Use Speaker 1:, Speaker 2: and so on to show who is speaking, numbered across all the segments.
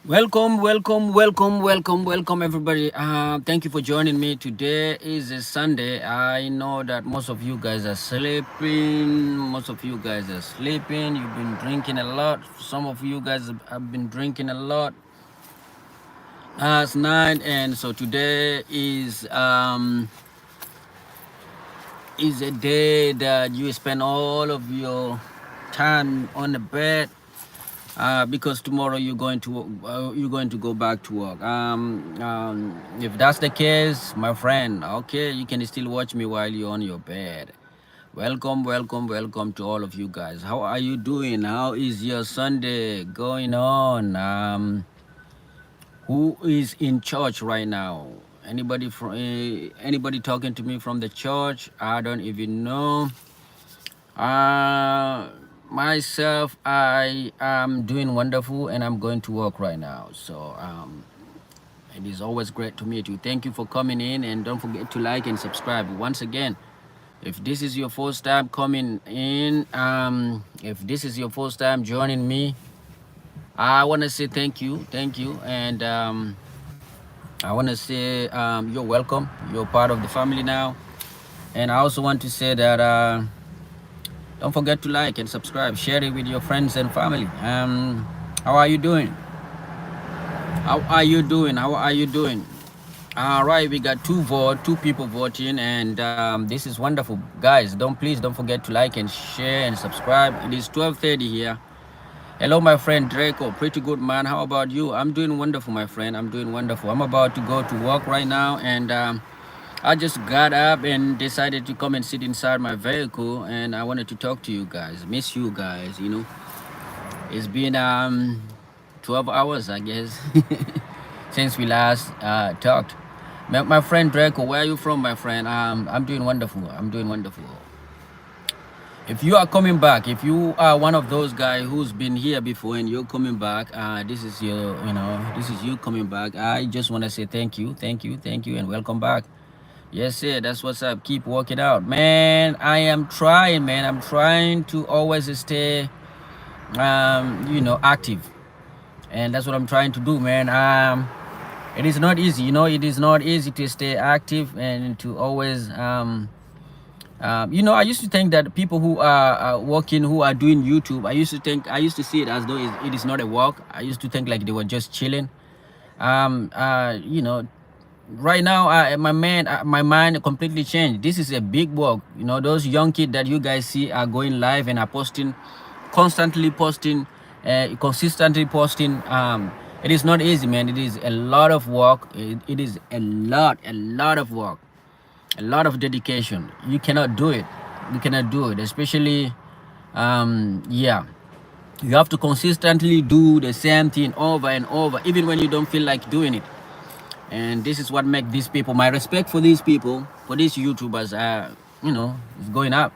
Speaker 1: Welcome, everybody. Thank you for joining me. Today is a Sunday. I know that most of you guys are sleeping. You've been drinking a lot. Some of you guys have been drinking a lot last night, and so today is a day that you spend all of your time on the bed because tomorrow you're going to go back to work. If that's the case, my friend, okay, you can still watch me while you're on your bed. Welcome to all of you guys. How are you doing? How is your Sunday going on? Who is in church right now? Anybody talking to me from the church? I don't even know. Uh, Myself, I am doing wonderful and I'm going to work right now. So it is always great to meet you. Thank you for coming in, and don't forget to like and subscribe. Once again, if this is your first time coming in, if this is your first time joining me, I want to say thank you, and I want to say you're welcome. You're part of the family now, and I also want to say that. Don't forget to like and subscribe. Share it with your friends and family. How are you doing? How are you doing? All right, we got two people voting, and this is wonderful, guys. Please don't forget to like and share and subscribe. It is 12:30 here. Hello, my friend Draco. Pretty good, man. How about you? I'm doing wonderful, my friend. I'm doing wonderful. I'm about to go to work right now, and I just got up and decided to come and sit inside my vehicle, and I wanted to talk to you guys. Miss you guys. It's been 12 hours, I guess, since we last talked. My friend Draco, where are you from, my friend? I'm doing wonderful. I'm doing wonderful. If you are coming back, if you are one of those guys who's been here before and you're coming back, this is you coming back. I just want to say thank you, and welcome back. Yes, sir. That's what's up. Keep working out, man. I am trying, man. I'm trying to always stay, active, and that's what I'm trying to do, man. It is not easy, It is not easy to stay active and to always, I used to think that people who are working, who are doing YouTube, I used to see it as though it is not a work. I used to think like they were just chilling. Um, uh, you know, right now, my mind completely changed. This is a big work. Those young kids that you guys see are going live and are posting, constantly posting, consistently posting. It is not easy, man. It is a lot of work. It is a lot of work, a lot of dedication. You cannot do it. You cannot do it, especially, yeah. You have to consistently do the same thing over and over, even when you don't feel like doing it. And this is what makes these people, my respect for these people, for these YouTubers, is going up.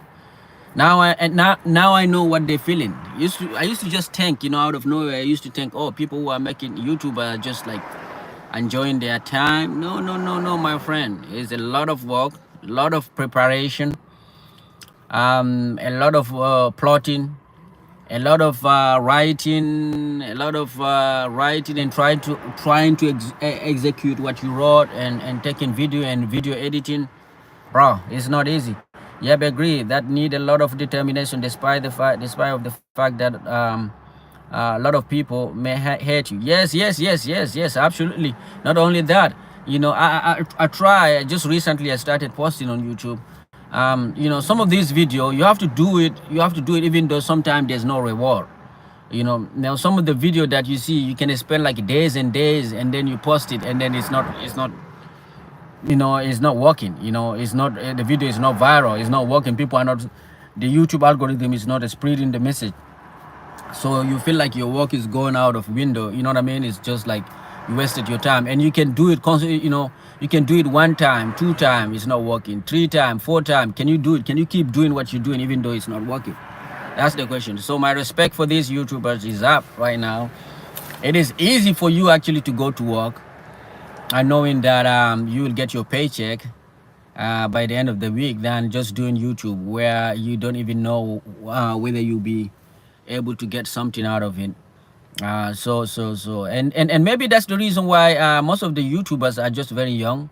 Speaker 1: Now I know what they're feeling. I used to just think, out of nowhere, I used to think, oh, people who are making YouTube are just like enjoying their time. No, my friend. It's a lot of work, a lot of preparation, a lot of plotting, a lot of writing, and trying to execute what you wrote, and taking video and video editing. Bro, it's not easy. Yep, agree that need a lot of determination, despite of the fact that a lot of people may hate you. Yes, absolutely. Not only that, I try. Just recently I started posting on YouTube. Some of these video, you have to do it. You have to do it even though sometimes there's no reward. Now some of the video that you see, you can spend like days and days, and then you post it, and then it's not working. It's not, the video is not viral, it's not working. People are not, the YouTube algorithm is not spreading the message, so you feel like your work is going out of window. You know what I mean? It's just like you wasted your time, and you can do it constantly. You can do it one time, two time, it's not working, three time, four time. Can you do it? Can you keep doing what you're doing even though it's not working? That's the question. So my respect for these YouTubers is up right now. It is easy for you actually to go to work and knowing that you will get your paycheck by the end of the week, than just doing YouTube, where you don't even know whether you'll be able to get something out of it. And maybe that's the reason why most of the YouTubers are just very young,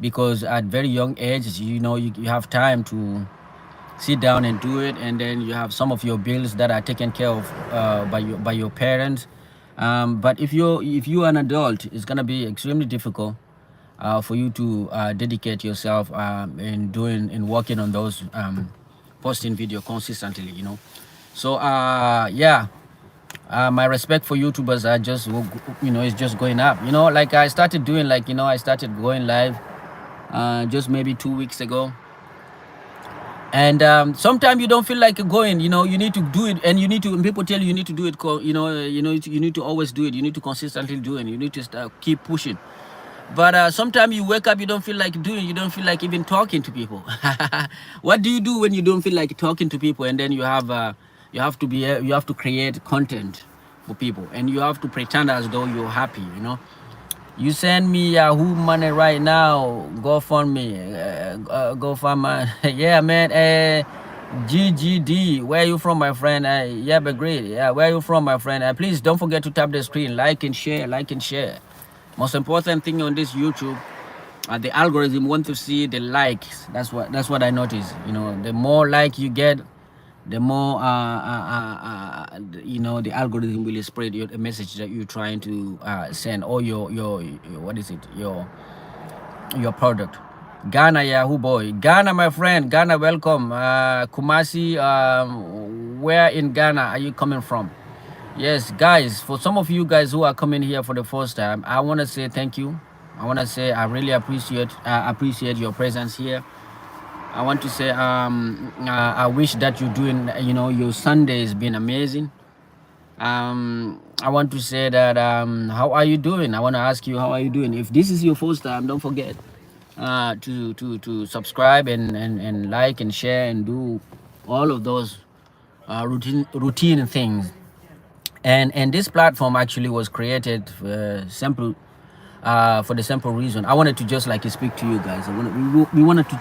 Speaker 1: because at very young age, you have time to sit down and do it, and then you have some of your bills that are taken care of by your parents. But if you are an adult, it's gonna be extremely difficult for you to dedicate yourself in working on those posting video consistently. So yeah, my respect for YouTubers are just is just going up. Like I started doing, I started going live just maybe 2 weeks ago. And sometimes you don't feel like going. You need to do it, and people tell you need to do it. You need to always do it. You need to consistently do it. You need to keep pushing. But sometimes you wake up, you don't feel like doing. You don't feel like even talking to people. What do you do when you don't feel like talking to people? And then you have to create content for people, and you have to pretend as though you're happy. You send me Yahoo money right now. GoFundMe. GoFundMe. Yeah, man. GGD. Where are you from, my friend? Yeah, but great. Yeah, where are you from, my friend? Please don't forget to tap the screen. Like and share. Like and share. Most important thing on this YouTube, the algorithm want to see the likes. That's what I noticed. The more like you get, the more the algorithm will spread the message that you're trying to send, or your what is it, your product. Ghana, Yahoo boy. Ghana, my friend. Ghana, welcome. Kumasi, where in Ghana are you coming from? Yes, guys, for some of you guys who are coming here for the first time, I want to say thank you. I want to say I really appreciate your presence here. I want to say I wish that you're doing, your Sunday has been amazing. I want to say that how are you doing? I want to ask you, how are you doing? If this is your first time, don't forget to subscribe and like and share and do all of those routine things. And this platform actually was created for the simple reason. I wanted to just speak to you guys. We wanted to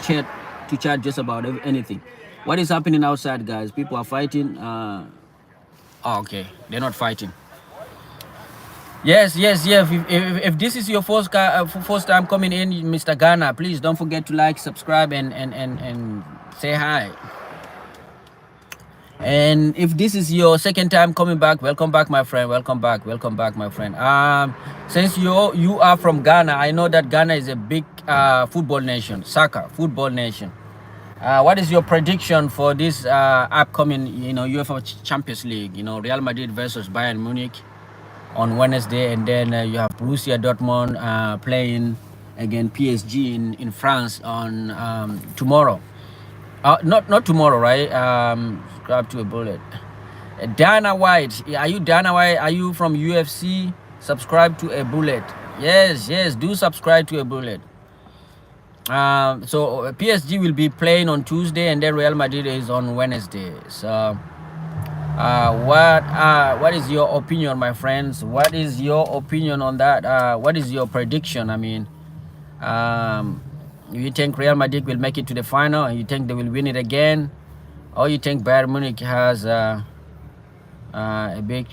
Speaker 1: chat just about anything. What is happening outside, guys? People are fighting. Okay, they're not fighting. Yes. If this is your first time coming in, Mr. Ghana, please don't forget to like, subscribe, and say hi. And if this is your second time coming back, welcome back, my friend. Welcome back, my friend. Since you are from Ghana, I know that Ghana is a big football nation, soccer football nation. What is your prediction for this upcoming, UEFA Champions League? Real Madrid versus Bayern Munich on Wednesday, and then you have Borussia Dortmund playing against PSG in France on tomorrow. Not tomorrow, right? Subscribe to a bullet. Dana White, are you Dana White? Are you from UFC? Subscribe to a bullet. Yes, do subscribe to a bullet. So PSG will be playing on Tuesday, and then Real Madrid is on Wednesday. So what is your opinion, my friends? What is your opinion on that? What is your prediction? I mean, you think Real Madrid will make it to the final, and you think they will win it again, or you think Bayern Munich has a big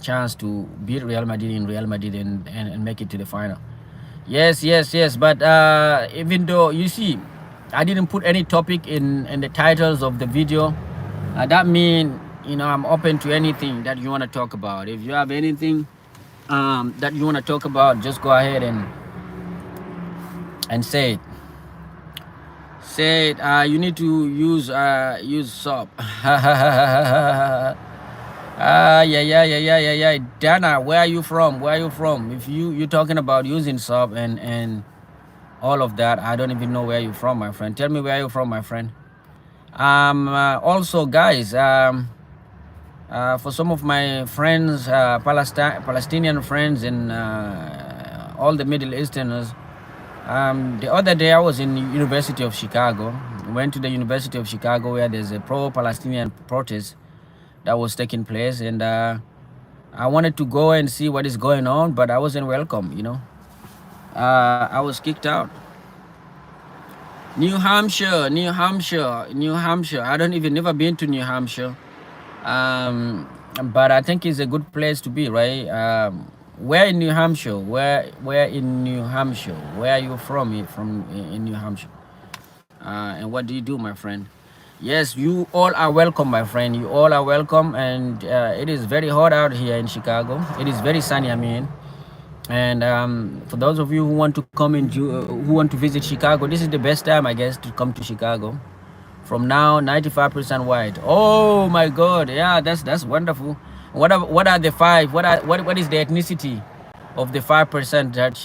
Speaker 1: chance to beat Real Madrid and make it to the final? Yes. But even though, you see, I didn't put any topic in the titles of the video, that means, I'm open to anything that you want to talk about. If you have anything that you want to talk about, just go ahead and say it. You need to use SOP. Yeah. Dana, where are you from? If you're talking about using SOP and all of that, I don't even know where you're from, my friend. Tell me where you're from, my friend. Also, guys, for some of my friends, Palestinian friends, and all the Middle Easterners, the other day I was in the University of Chicago. Went to the University of Chicago, where there's a pro-Palestinian protest that was taking place, and I wanted to go and see what is going on, but I wasn't welcome. I was kicked out. New Hampshire. I don't even never been to New Hampshire. but I think it's a good place to be, right? Where in New Hampshire? Where in New Hampshire? Where are you from? From in New Hampshire? And what do you do, my friend? Yes, you all are welcome, my friend. You all are welcome, and it is very hot out here in Chicago. It is very sunny, I mean. And for those of you who want to come in, who want to visit Chicago, this is the best time, I guess, to come to Chicago. From now, 95% white. Oh my God, yeah, that's wonderful. What are the five? What is the ethnicity of the 5% that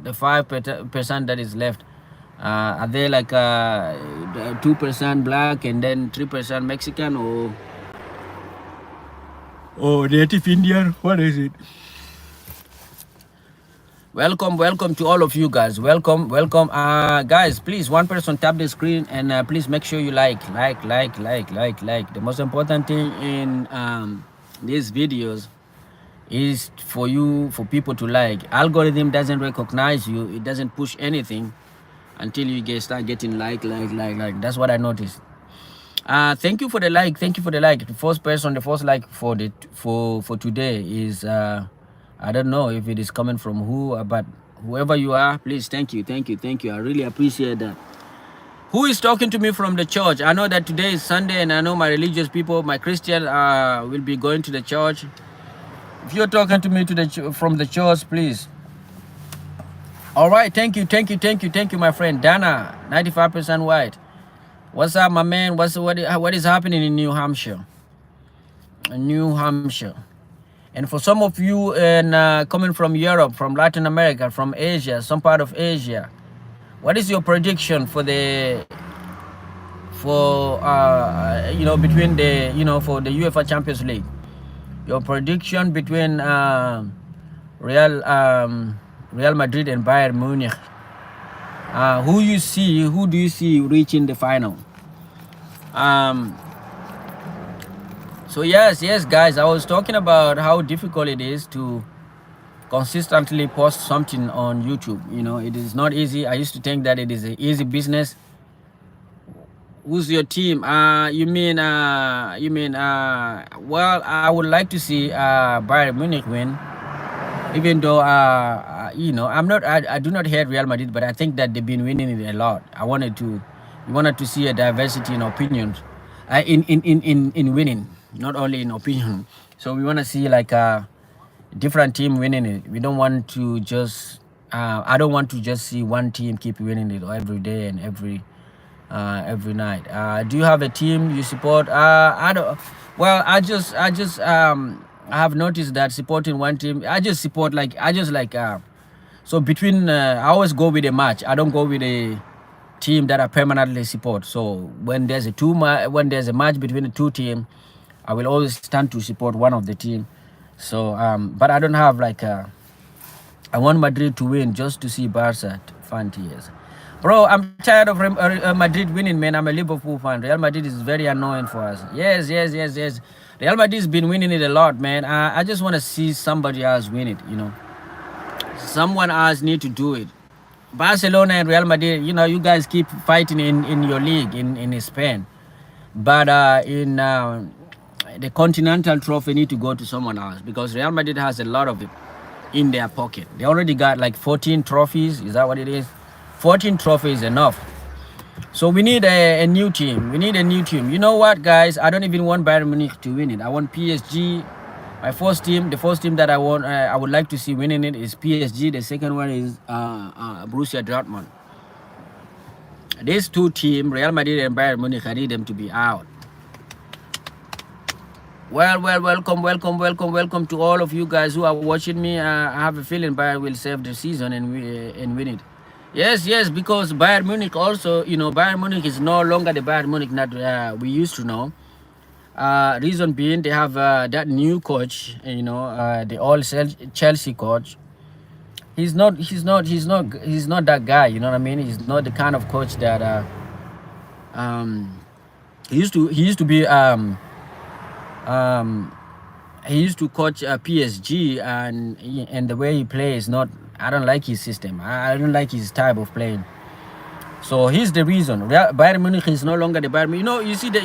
Speaker 1: the 5% that is left? Are they like 2% black and then 3% Mexican, or native Indian? What is it? Welcome to all of you guys. Welcome. Guys, please, one person tap the screen and please make sure you like. The most important thing in these videos is for people to like. Algorithm doesn't recognize you. It doesn't push anything until you start getting like. That's what I noticed. Thank you for the like. The first person, the first like for today is I don't know if it is coming from who, but whoever you are, please, thank you. I really appreciate that. Who is talking to me from the church? I know that today is Sunday, and I know my religious people, my Christian, will be going to the church. If you're talking to me from the church, please. All right, thank you, my friend. Dana, 95% white. What's up, my man? What is happening in New Hampshire? And for some of you coming from Europe, from Latin America, from Asia, some part of Asia, what is your prediction for between for the UEFA Champions League? Your prediction between Real Madrid and Bayern Munich. Who do you see reaching the final? So yes, guys, I was talking about how difficult it is to consistently post something on YouTube. It is not easy. I used to think that it is an easy business. Who's your team? Well, I would like to see Bayern Munich win, even though I do not hate Real Madrid, but I think that they've been winning it a lot. We wanted to see a diversity in opinions, in winning, not only in opinion. So we want to see like a different team winning it. We don't want to just I don't want to just see one team keep winning it every day and every night. Do you have a team you support? I don't. Well, I have noticed that supporting one team, I just support so between I always go with a match. I don't go with a team that I permanently support. So when there's a match between the two teams, I will always stand to support one of the team. So but I don't have I want Madrid to win just to see Barca fan tears. Bro, I'm tired of Madrid winning, man. I'm a Liverpool fan. Real Madrid is very annoying for us. Yes. Real Madrid's been winning it a lot, man. I just want to see somebody else win it, Someone else need to do it. Barcelona and Real Madrid, you guys keep fighting in your league in Spain. But in the Continental Trophy need to go to someone else, because Real Madrid has a lot of it in their pocket. They already got 14 trophies. Is that what it is? 14 trophies enough. So we need a new team. You know what, guys? I don't even want Bayern Munich to win it. I want PSG. The first team that I want, I would like to see winning it is PSG. The second one is Borussia Dortmund. These two teams, Real Madrid and Bayern Munich, I need them to be out. Well, welcome to all of you guys who are watching me. I have a feeling Bayern will save the season and win it. Yes, because Bayern Munich also, Bayern Munich is no longer the Bayern Munich that we used to know. Reason being, they have that new coach, the old Chelsea coach. He's not that guy. You know what I mean? He's not the kind of coach that he used to be. He used to coach PSG, and the way he plays, I don't like his system. I don't like his type of playing. So here's the reason. Bayern Munich is no longer the Bayern Munich. You know, you see that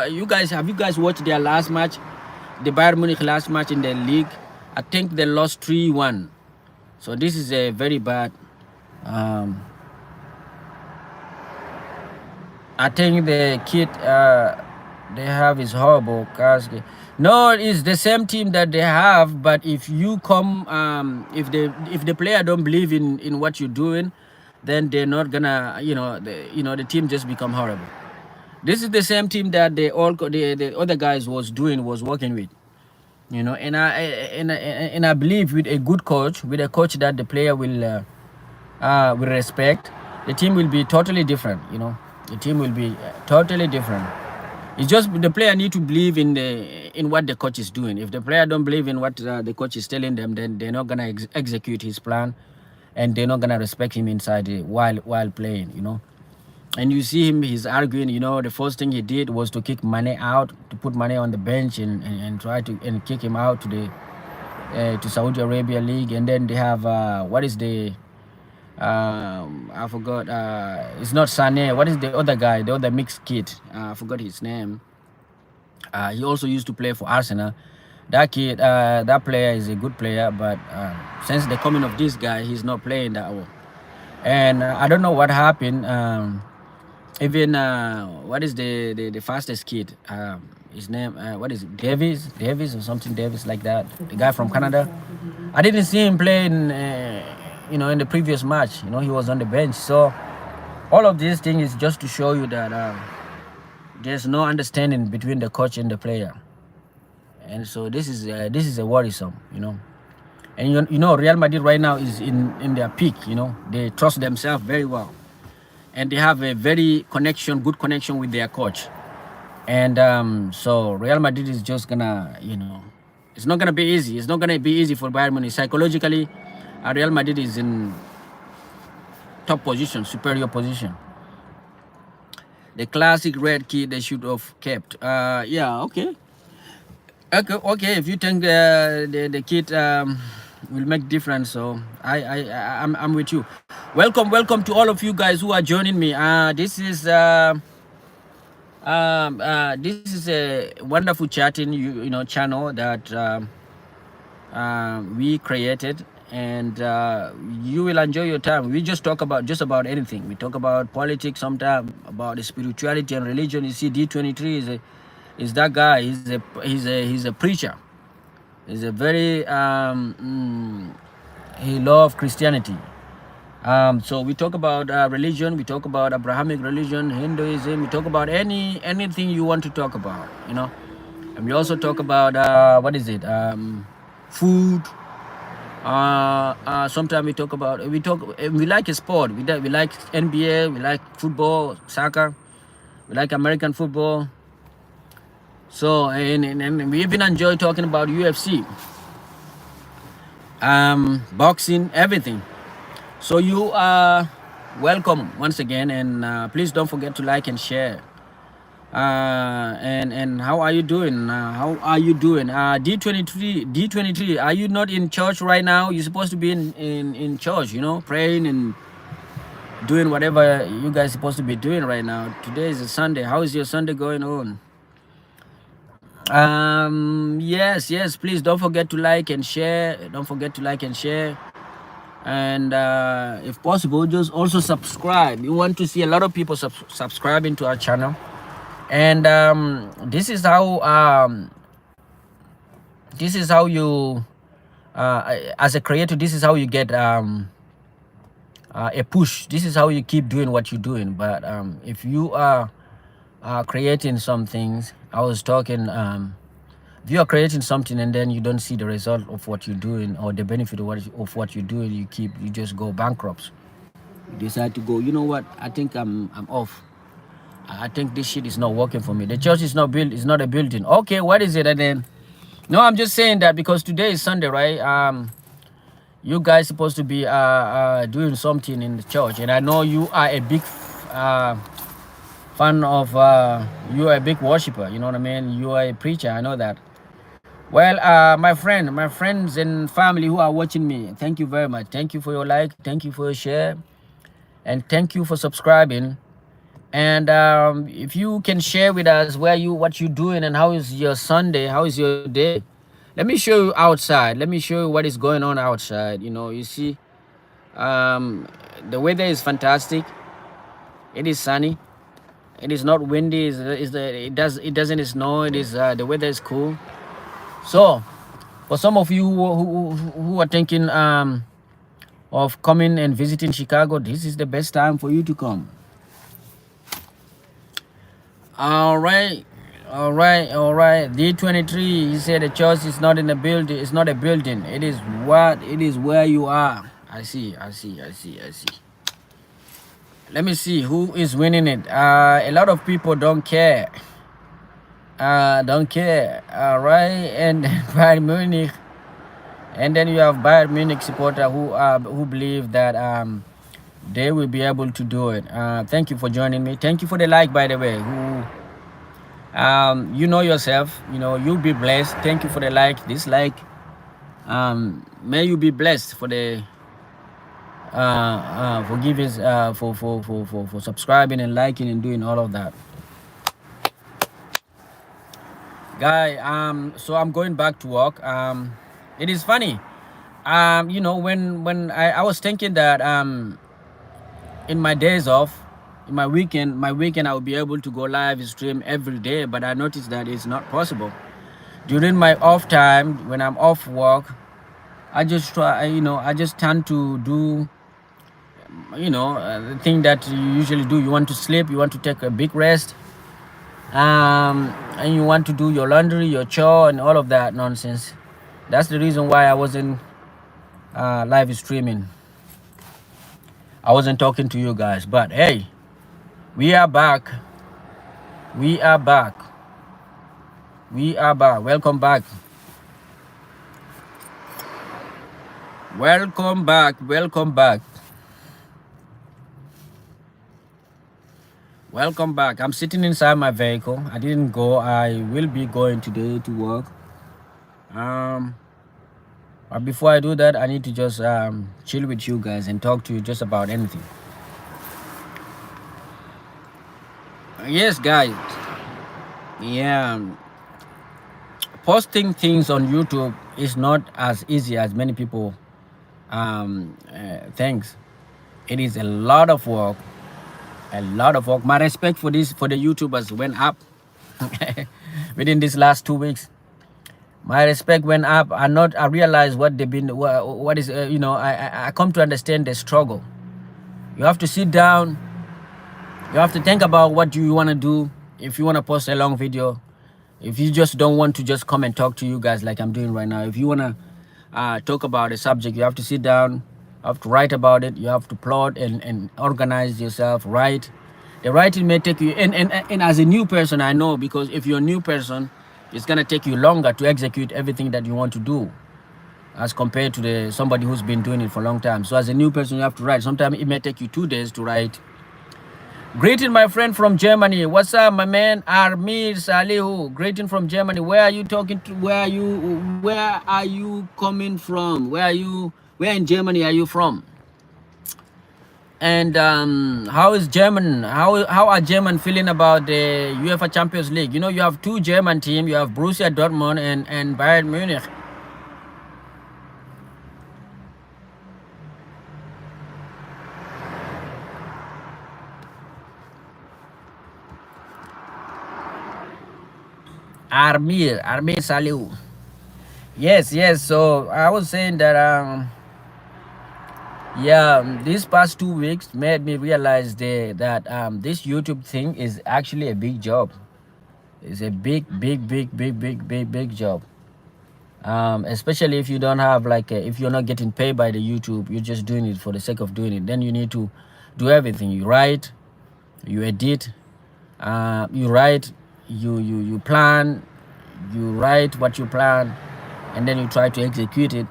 Speaker 1: you guys, have you guys watched their last match? The Bayern Munich last match in the league, I think they lost 3-1. So this is a very bad. I think the kid they have is horrible. No, it's the same team that they have, but if you come, if the player don't believe in what you're doing, then they're not gonna, the team just become horrible. This is the same team that the other guys was working with, and I believe with a good coach, with a coach that the player will respect, the team will be totally different. The team will be totally different. It's just the player need to believe in what the coach is doing. If the player don't believe in what the coach is telling them, then they're not gonna execute his plan, and they're not gonna respect him inside while playing. And you see him, he's arguing. The first thing he did was to kick Mane out, to put Mane on the bench and try to kick him out to the to Saudi Arabia League. And then they have what is the I forgot. It's not Sané. What is the other guy? The other mixed kid. I forgot his name. He also used to play for Arsenal. That kid, that player is a good player, but since the coming of this guy, he's not playing that well. And I don't know what happened. Even what is the fastest kid? His name, what is it? Davis or something? Davis like that. The guy from Canada. I didn't see him playing. In the previous match, he was on the bench. So all of these things is just to show you that there's no understanding between the coach and the player, and so this is a worrisome. And Real Madrid right now is in their peak. They trust themselves very well, and they have a very good connection with their coach. And so Real Madrid is just gonna, it's not gonna be easy. It's not gonna be easy for Bayern Munich psychologically. Real Madrid is in top position, superior position. The classic red kid they should have kept. Yeah, okay. If you think the kid will make difference, so I'm with you. Welcome to all of you guys who are joining me. This is a wonderful chatting channel that we created. And you will enjoy your time. We just talk about anything. We talk about politics, sometimes about the spirituality and religion. You see, D23 is that guy. He's a preacher. He's a very he loves Christianity. So we talk about religion. We talk about Abrahamic religion, Hinduism. We talk about anything you want to talk about. And we also talk about food. Sometimes we like a sport. We like NBA, we like football, soccer, we like American football. So and we even enjoy talking about UFC, boxing, everything. So you are welcome once again, and please don't forget to like and share. And how are you doing? D23, are you not in church right now? You're supposed to be in church, praying and doing whatever you guys supposed to be doing right now. Today is a Sunday. How is your Sunday going on? Yes, please don't forget to like and share. And if possible, just also subscribe. We want to see a lot of people subscribing to our channel. And this is how you as a creator, this is how you get a push. This is how you keep doing what you're doing. But if you are creating some things, I was talking, if you are creating something and then you don't see the result of what you're doing or the benefit of what you're doing, you just go bankrupt. You decide to go, you know what, I think I'm off. I think this shit is not working for me. The church is not built. It's not a building. Okay, what is it? And then, no, I'm just saying that because today is Sunday, right? You guys supposed to be doing something in the church, and I know you are a big fan of. You are a big worshiper. You know what I mean? You are a preacher. I know that. Well, my friends and family who are watching me, thank you very much. Thank you for your like. Thank you for your share. and thank you for subscribing. And if you can share with us what you're doing and how is your Sunday, how is your day. Let me show you outside. Let me show you what is going on outside. You see, the weather is fantastic. It is sunny. It is not windy. It doesn't snow. It is the weather is cool. So for some of you who are thinking of coming and visiting Chicago, this is the best time for you to come. All right. D23, he said the church is not in a building. It's not a building. It is where you are. I see. Let me see who is winning it. A lot of people don't care. All right, and Bayern Munich, and then you have Bayern Munich supporter who believe that they will be able to do it. Thank you for joining me. Thank you for the like, by the way. You know yourself. You'll be blessed. Thank you for the like, dislike. May you be blessed for the for giving, for subscribing and liking and doing all of that. Guy, so I'm going back to work. It is funny. When I was thinking that in my days off, in my weekend I will be able to go live stream every day, but I noticed that it's not possible. During my off time, when I'm off work, I just tend to do the thing that you usually do. You want to sleep, you want to take a big rest, and you want to do your laundry, your chore, and all of that nonsense. That's the reason why I wasn't live streaming. I wasn't talking to you guys, but hey, we are back. Welcome back. I'm sitting inside my vehicle. I didn't go. I will be going today to work. But before I do that, I need to just chill with you guys and talk to you just about anything. Yes, guys. Yeah. Posting things on YouTube is not as easy as many people think. It is a lot of work. My respect for the YouTubers went up within these last 2 weeks. My respect went up. I realized what they've been. What is I come to understand the struggle. You have to sit down. You have to think about what you want to do. If you want to post a long video, if you just don't want to just come and talk to you guys like I'm doing right now. If you want to talk about a subject, you have to sit down. You have to write about it. You have to plot and organize yourself. Write. The writing may take you. And as a new person, I know, because if you're a new person, it's gonna take you longer to execute everything that you want to do, as compared to somebody who's been doing it for a long time. So as a new person, you have to write. Sometimes it may take you 2 days to write. Greeting my friend from Germany. What's up, my man? Armir Salihu. Greeting from Germany. Where are you talking to? Where are you coming from? Where in Germany are you from? And how is German? How are German feeling about the UEFA Champions League? You have 2 German teams. You have Borussia Dortmund and Bayern Munich. Armir Salihu. Yes. So I was saying that these past 2 weeks made me realize that this YouTube thing is actually a big job. It's a big job. Especially if you don't have if you're not getting paid by the YouTube, you're just doing it for the sake of doing it. Then you need to do everything. You write, you edit, you write, you plan, you write what you plan, and then you try to execute it.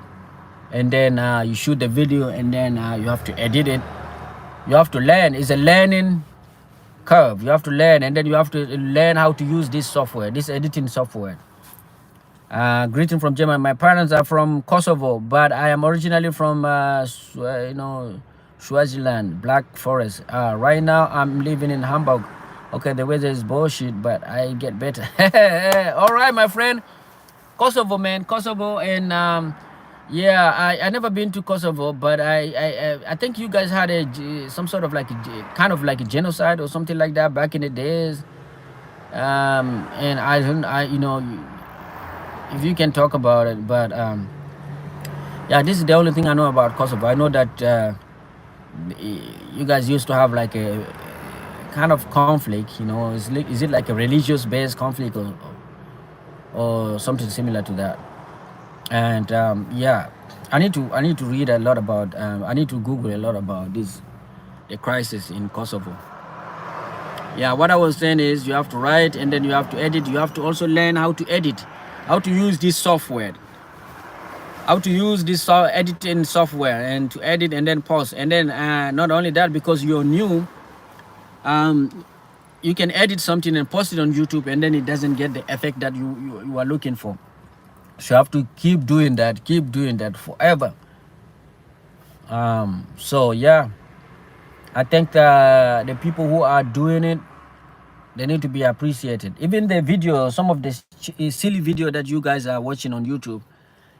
Speaker 1: And then you shoot the video, and then you have to edit it. You have to learn. It's a learning curve. You have to learn, and then you have to learn how to use this software, this editing software. Greeting from Germany. My parents are from Kosovo, but I am originally from Swaziland, Black Forest. Right now I'm living in Hamburg. Okay, the weather is bullshit, but I get better. All right, my friend. Kosovo, man, Kosovo, and yeah, I never been to Kosovo, but I think you guys had some sort of like kind of like a genocide or something like that back in the days. And I don't, I you know, if you can talk about it, but yeah, this is the only thing I know about Kosovo. I know that you guys used to have like a kind of conflict. You know, is it like a religious based conflict or something similar to that? And yeah, I need to read a lot about. I need to Google a lot about the crisis in Kosovo. Yeah, what I was saying is you have to write and then you have to edit. You have to also learn how to edit, how to use this software, how to use this editing software and to edit and then pause. And then not only that, because you're new, you can edit something and post it on YouTube and then it doesn't get the effect that you are looking for. So you have to keep doing that forever. So yeah, I think the people who are doing it, they need to be appreciated. Even the video, some of the silly video that you guys are watching on YouTube,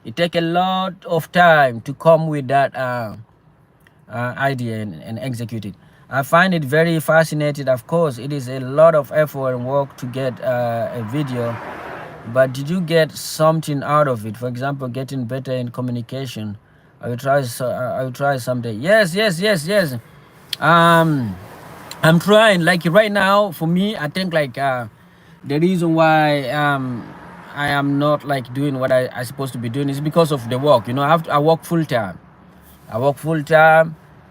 Speaker 1: it take a lot of time to come with that idea and execute it. I find it very fascinating. Of course, it is a lot of effort and work to get a video, but did you get something out of it? For example, getting better in communication. I will try someday. Yes. I'm trying. Like right now, for me, I think like the reason why I am not like doing what I supposed to be doing is because of the work. You know, I work full time.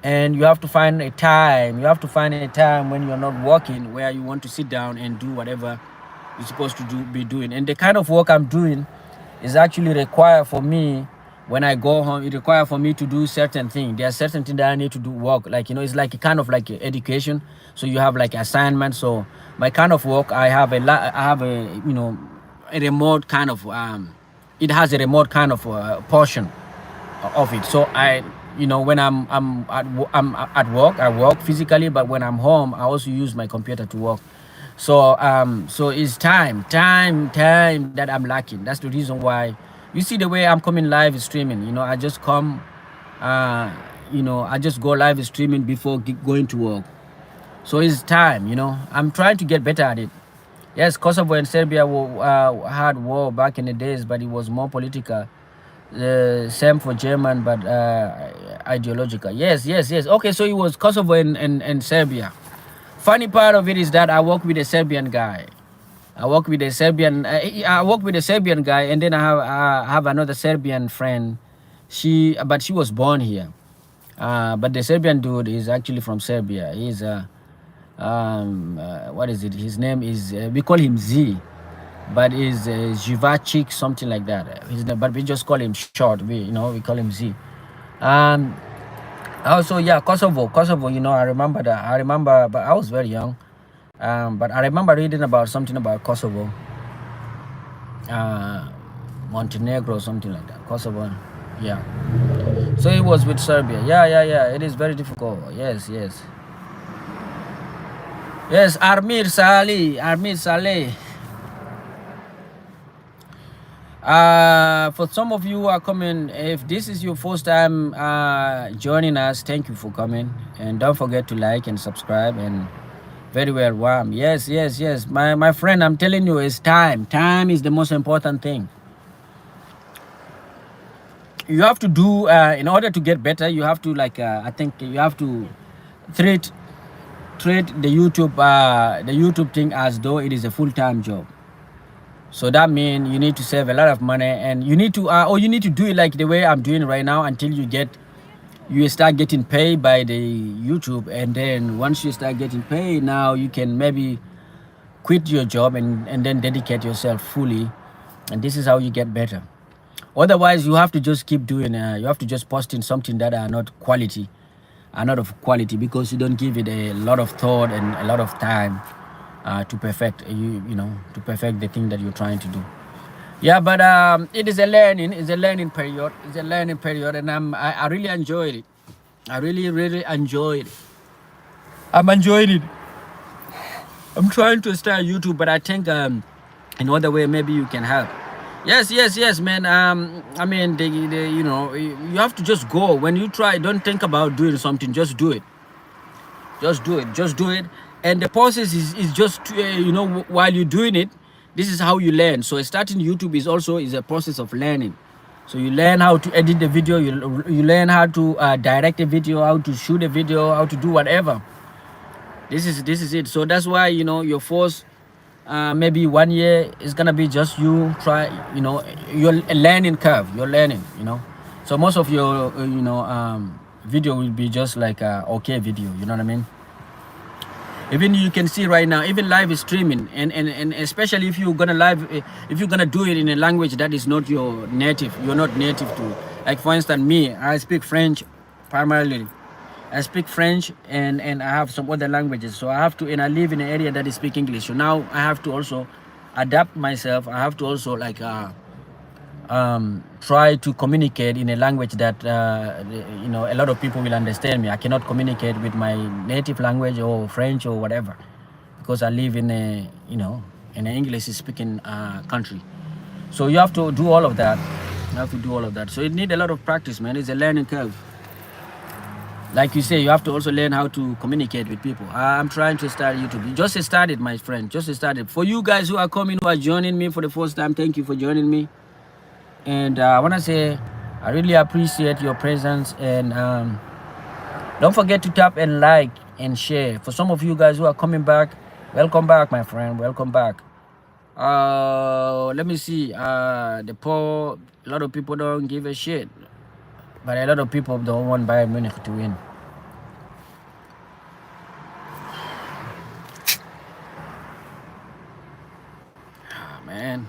Speaker 1: And you have to find a time. You have to find a time when you're not working where you want to sit down and do whatever you're supposed to be doing. And the kind of work I'm doing is actually required for me when I go home. It requires for me to do certain things. There are certain things that I need to do work. Like, you know, it's like a kind of like education. So you have like assignments. So my kind of work, I have a you know, a remote kind of it has a remote kind of portion of it. So you know, when I'm at work, I work physically, but when I'm home, I also use my computer to work. So so it's time that I'm lacking. That's the reason why you see the way I'm coming live streaming. You know, I just come you know, I just go live streaming before going to work. So it's time, you know. I'm trying to get better at it. Yes, Kosovo and Serbia had war back in the days, but it was more political. Same for German, but ideological. Yes. Okay, so it was Kosovo and Serbia. Funny part of it is that I work with a Serbian guy. I work with a Serbian guy, and then I have another Serbian friend. But she was born here. But the Serbian dude is actually from Serbia. He's what is it? His name is we call him Z, but is Jivacic, something like that. But we just call him short. We call him Z. Also, yeah, Kosovo. You know, I remember, but I was very young. But I remember reading about something about Kosovo, Montenegro, something like that. Kosovo, yeah. So it was with Serbia. Yeah. It is very difficult. Yes. Armir Saleh. For some of you who are coming, if this is your first time joining us, thank you for coming, and don't forget to like and subscribe. And very well, wow. Yes. My friend, I'm telling you, it's time. Time is the most important thing. You have to do in order to get better. You have to I think you have to treat the YouTube thing as though it is a full-time job. So that means you need to save a lot of money, and you need to you need to do it like the way I'm doing right now until you start getting paid by the YouTube. And then once you start getting paid, now you can maybe quit your job and then dedicate yourself fully, and this is how you get better. Otherwise, you have to just keep doing you have to just posting something that are not of quality, because you don't give it a lot of thought and a lot of time to perfect to perfect the thing that you're trying to do. Yeah, but it is a learning period, and I really enjoyed it. I really enjoy it. I'm enjoying it. I'm trying to start YouTube, but I think in other way maybe you can help. Yes, man. I mean, you know, you have to just go. When you try, don't think about doing something. Just do it. Just do it. And the process is just you know, while you're doing it, this is how you learn. So starting YouTube is a process of learning. So you learn how to edit the video, you learn how to direct a video, how to shoot a video, how to do whatever. This is it. So that's why, you know, your first maybe 1 year is gonna be just you try, you know, your learning curve, you're learning, you know. So most of your you know, video will be just like a okay video, you know what I mean. Even you can see right now, even live streaming, and especially if you're gonna if you're gonna do it in a language that is not your native, you're not native to. Like for instance, me, I speak French primarily. I speak French and I have some other languages. So I have to, and I live in an area that is speak English. So now I have to also adapt myself. I have to also like try to communicate in a language that you know, a lot of people will understand me. I cannot communicate with my native language or French or whatever, because I live in a, you know, in an English speaking country. So you have to do all of that. You have to do all of that. So it needs a lot of practice, man. It's a learning curve. Like you say, you have to also learn how to communicate with people. I'm trying to start YouTube. Just started, my friend. Just started. For you guys who are coming, who are joining me for the first time, thank you for joining me. And I want to say, I really appreciate your presence. And don't forget to tap and like and share. For some of you guys who are coming back, welcome back, my friend. Welcome back. Let me see. The poll, a lot of people don't give a shit. But a lot of people don't want Bayern Munich to win. Man.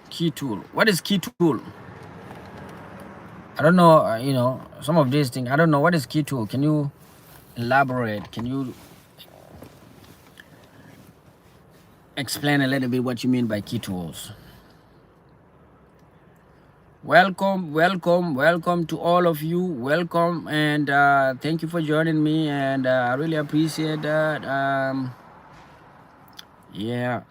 Speaker 1: Key tool. What is key tool? I don't know, you know, some of these things. I don't know. What is key tool? Can you elaborate? Can you explain a little bit what you mean by key tools? Welcome to all of you. Welcome, and thank you for joining me, and I really appreciate that. Yeah.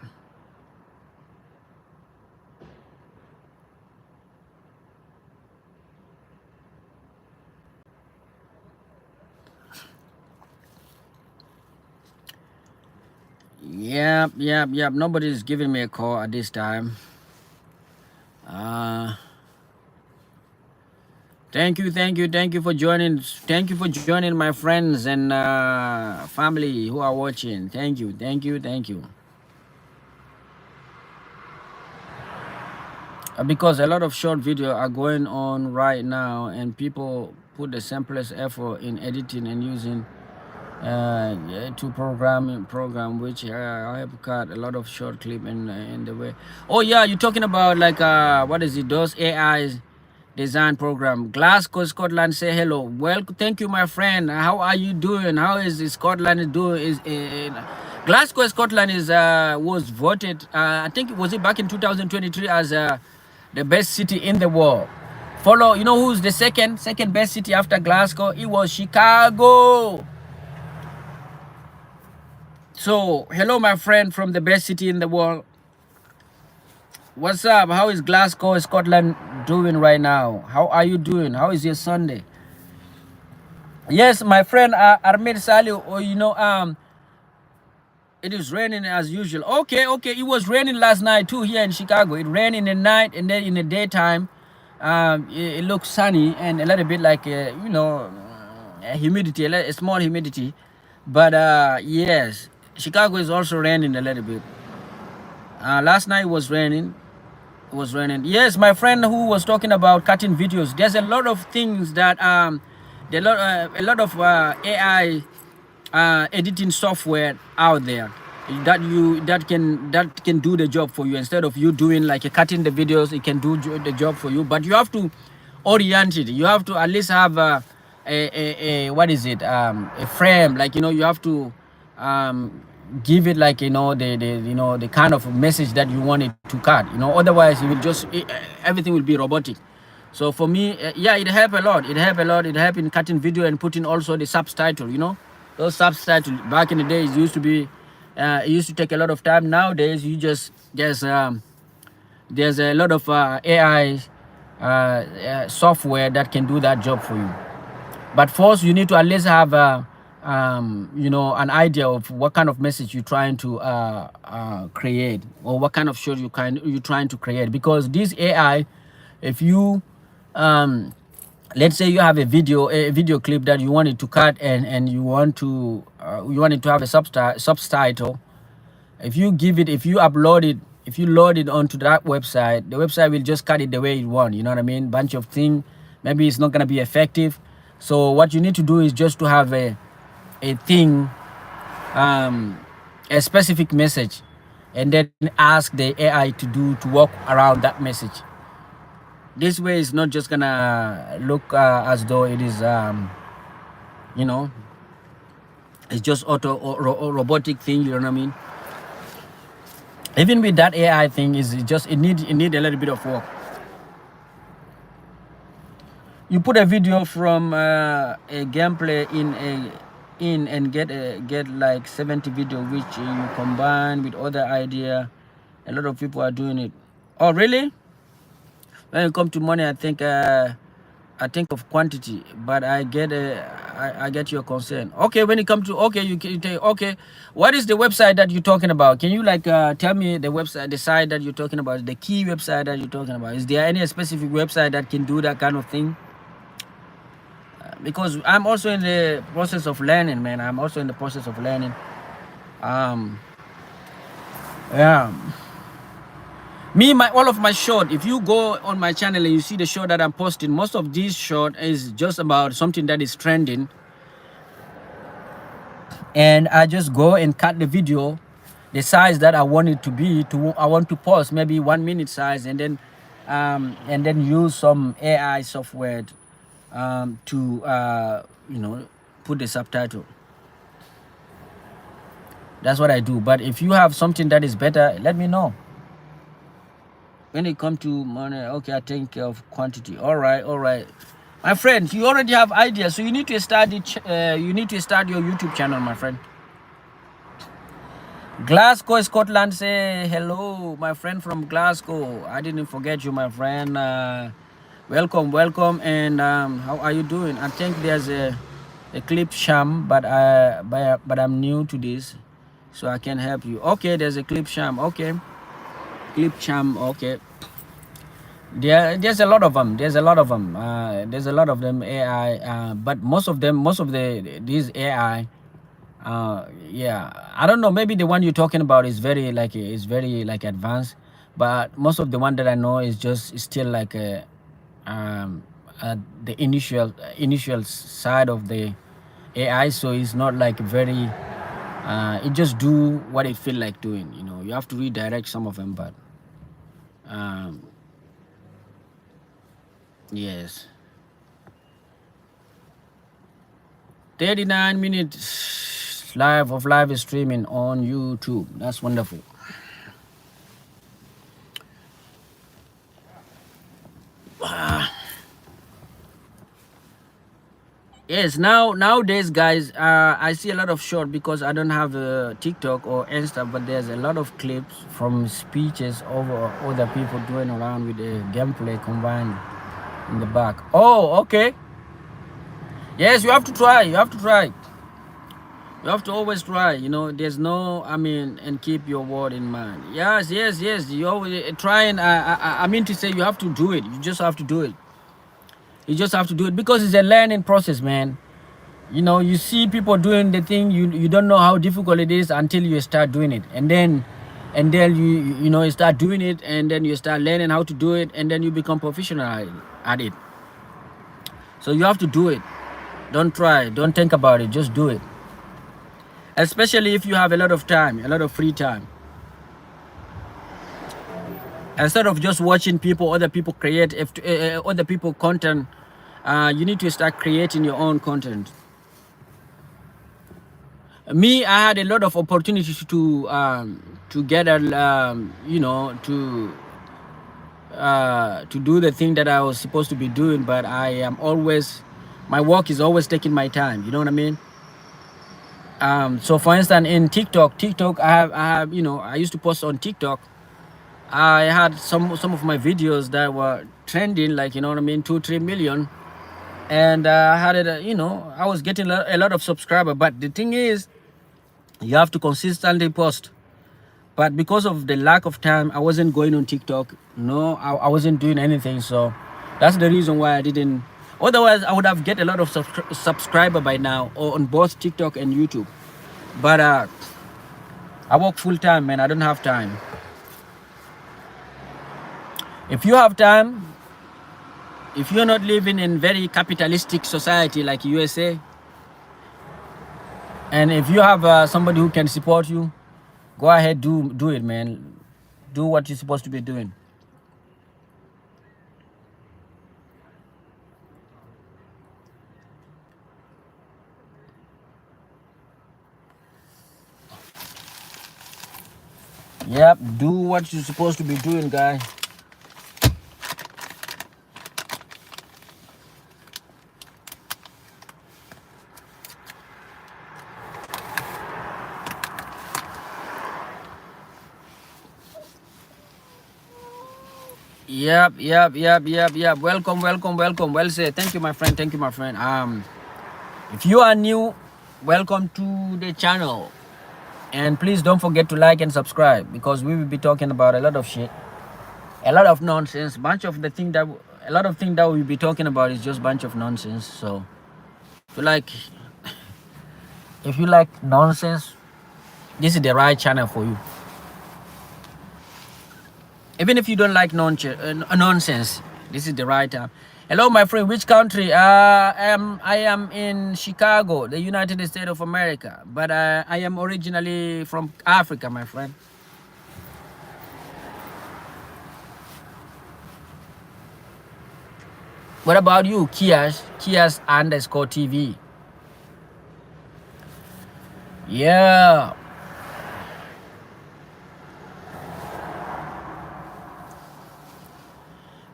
Speaker 1: Yep. Nobody's giving me a call at this time. Thank you for joining. Thank you for joining my friends and family who are watching. Thank you. Because a lot of short video are going on right now, and people put the simplest effort in editing and using to program which I have cut a lot of short clip in the way. Oh yeah, you're talking about like what is it, those AIs design program. Glasgow, Scotland, say hello. Well, thank you, my friend. How are you doing? How is Scotland doing? Is Glasgow, Scotland is was voted I think, was it back in 2023 as the best city in the world. Follow, you know who's the second best city after Glasgow? It was Chicago. So hello, my friend from the best city in the world. What's up? How is Glasgow, Scotland doing right now? How are you doing? How is your Sunday? Yes, my friend Armin Salih, or you know, it is raining as usual. Okay, it was raining last night too here in Chicago. It rained in the night, and then in the daytime it looks sunny and a little bit like you know, humidity, a small humidity. But yes, Chicago is also raining a little bit. Last night was raining. It was raining. Yes, my friend who was talking about cutting videos. There's a lot of things that a lot of AI editing software out there that can do the job for you. Instead of you doing like cutting the videos, it can do the job for you. But you have to orient it. You have to at least have a what is it, a frame, like, you know, you have to give it like, you know, the kind of message that you want it to cut, you know. Otherwise you will just everything will be robotic. So for me, yeah, it helped a lot. It helped a lot. It helped in cutting video and putting also the subtitle. You know, those subtitles back in the days used to be, it used to take a lot of time. Nowadays, you just there's a lot of AI software that can do that job for you. But first, you need to at least have you know, an idea of what kind of message you're trying to create, or what kind of show you're trying to create. Because this AI, if you let's say you have a video clip that you wanted to cut, and you want it to have a subtitle. If you upload it, if you load it onto that website, the website will just cut it the way you want. You know what I mean? Bunch of things. Maybe it's not gonna be effective. So what you need to do is just to have a thing, a specific message, and then ask the AI to work around that message. This way, it's not just gonna look as though it is, you know, it's just robotic thing. You know what I mean? Even with that AI thing, it need a little bit of work. You put a video from a gameplay in and get like 70 video, which you combine with other idea. A lot of people are doing it. Oh, really? When it comes to money, I think of quantity, but I get your concern. Okay, when it comes to, okay, you can take, okay, what is the website that you're talking about? Can you like tell me the website, the site that you're talking about, the key website that you're talking about? Is there any specific website that can do that kind of thing? Because I'm also in the process of learning, man. I'm also in the process of learning. Yeah. All of my short, if you go on my channel and you see the short that I'm posting, most of these short is just about something that is trending. And I just go and cut the video, the size that I want it to be, I want to post maybe 1 minute size, and then use some AI software to you know, put the subtitle. That's what I do. But if you have something that is better, let me know. When it comes to money, okay, I think of quantity. All right, my friend, you already have ideas, so you need to start you need to start your YouTube channel, my friend. Glasgow, Scotland, say hello, my friend from Glasgow. I didn't forget you, my friend. Welcome, and how are you doing? I think there's a clip sham, but I'm new to this, so I can help you. Okay, there's a clip sham. Okay, clip sham. Okay. There's a lot of them. There's a lot of them. There's a lot of them AI. But most of these AI. Yeah, I don't know. Maybe the one you're talking about is very like advanced, but most of the one that I know is still like the initial side of the AI. So it's not like very. It just do what it feel like doing. You know, you have to redirect some of them, but. Yes. 39 minutes live streaming on YouTube. That's wonderful. Yes, nowadays, guys, I see a lot of short because I don't have TikTok or Insta, but there's a lot of clips from speeches over other people doing around with the gameplay combined in the back. Oh, okay. Yes, you have to try. You have to always try. You know, there's no, and keep your word in mind. Yes. You always try, and I mean to say, you have to do it. You just have to do it. You just have to do it because it's a learning process, man. You know, you see people doing the thing, you don't know how difficult it is until you start doing it, and then you start doing it, and then you start learning how to do it, and then you become professional at it. So you have to do it. Don't try, don't think about it, just do it. Especially if you have a lot of time, a lot of free time. Instead of just watching other people create other people content, you need to start creating your own content. Me, I had a lot of opportunities to get to do the thing that I was supposed to be doing, but I am always, my work is always taking my time. You know what I mean? So for instance, in TikTok, I have, I used to post on TikTok. I had some of my videos that were trending, like, you know what I mean, 2-3 million, and I had it. I was getting a lot of subscribers. But the thing is, you have to consistently post. But because of the lack of time, I wasn't going on TikTok. No, I wasn't doing anything. So that's the reason why I didn't. Otherwise, I would have get a lot of subscriber by now, or on both TikTok and YouTube. But I work full time, man. I don't have time. If you have time, if you're not living in very capitalistic society like USA, and if you have somebody who can support you, go ahead, do it, man. Do what you're supposed to be doing. Yep, do what you're supposed to be doing, guy. Yep. Welcome. Well said. Thank you, my friend. If you are new, welcome to the channel. And please don't forget to like and subscribe, because we will be talking about a lot of shit, a lot of nonsense. A lot of things that we'll be talking about is just bunch of nonsense. So if you like nonsense, this is the right channel for you. Even if you don't like nonsense, this is the right time. Hello, my friend. Which country? I am in Chicago, the United States of America, but I am originally from Africa, my friend. What about you, Kias underscore TV? Yeah.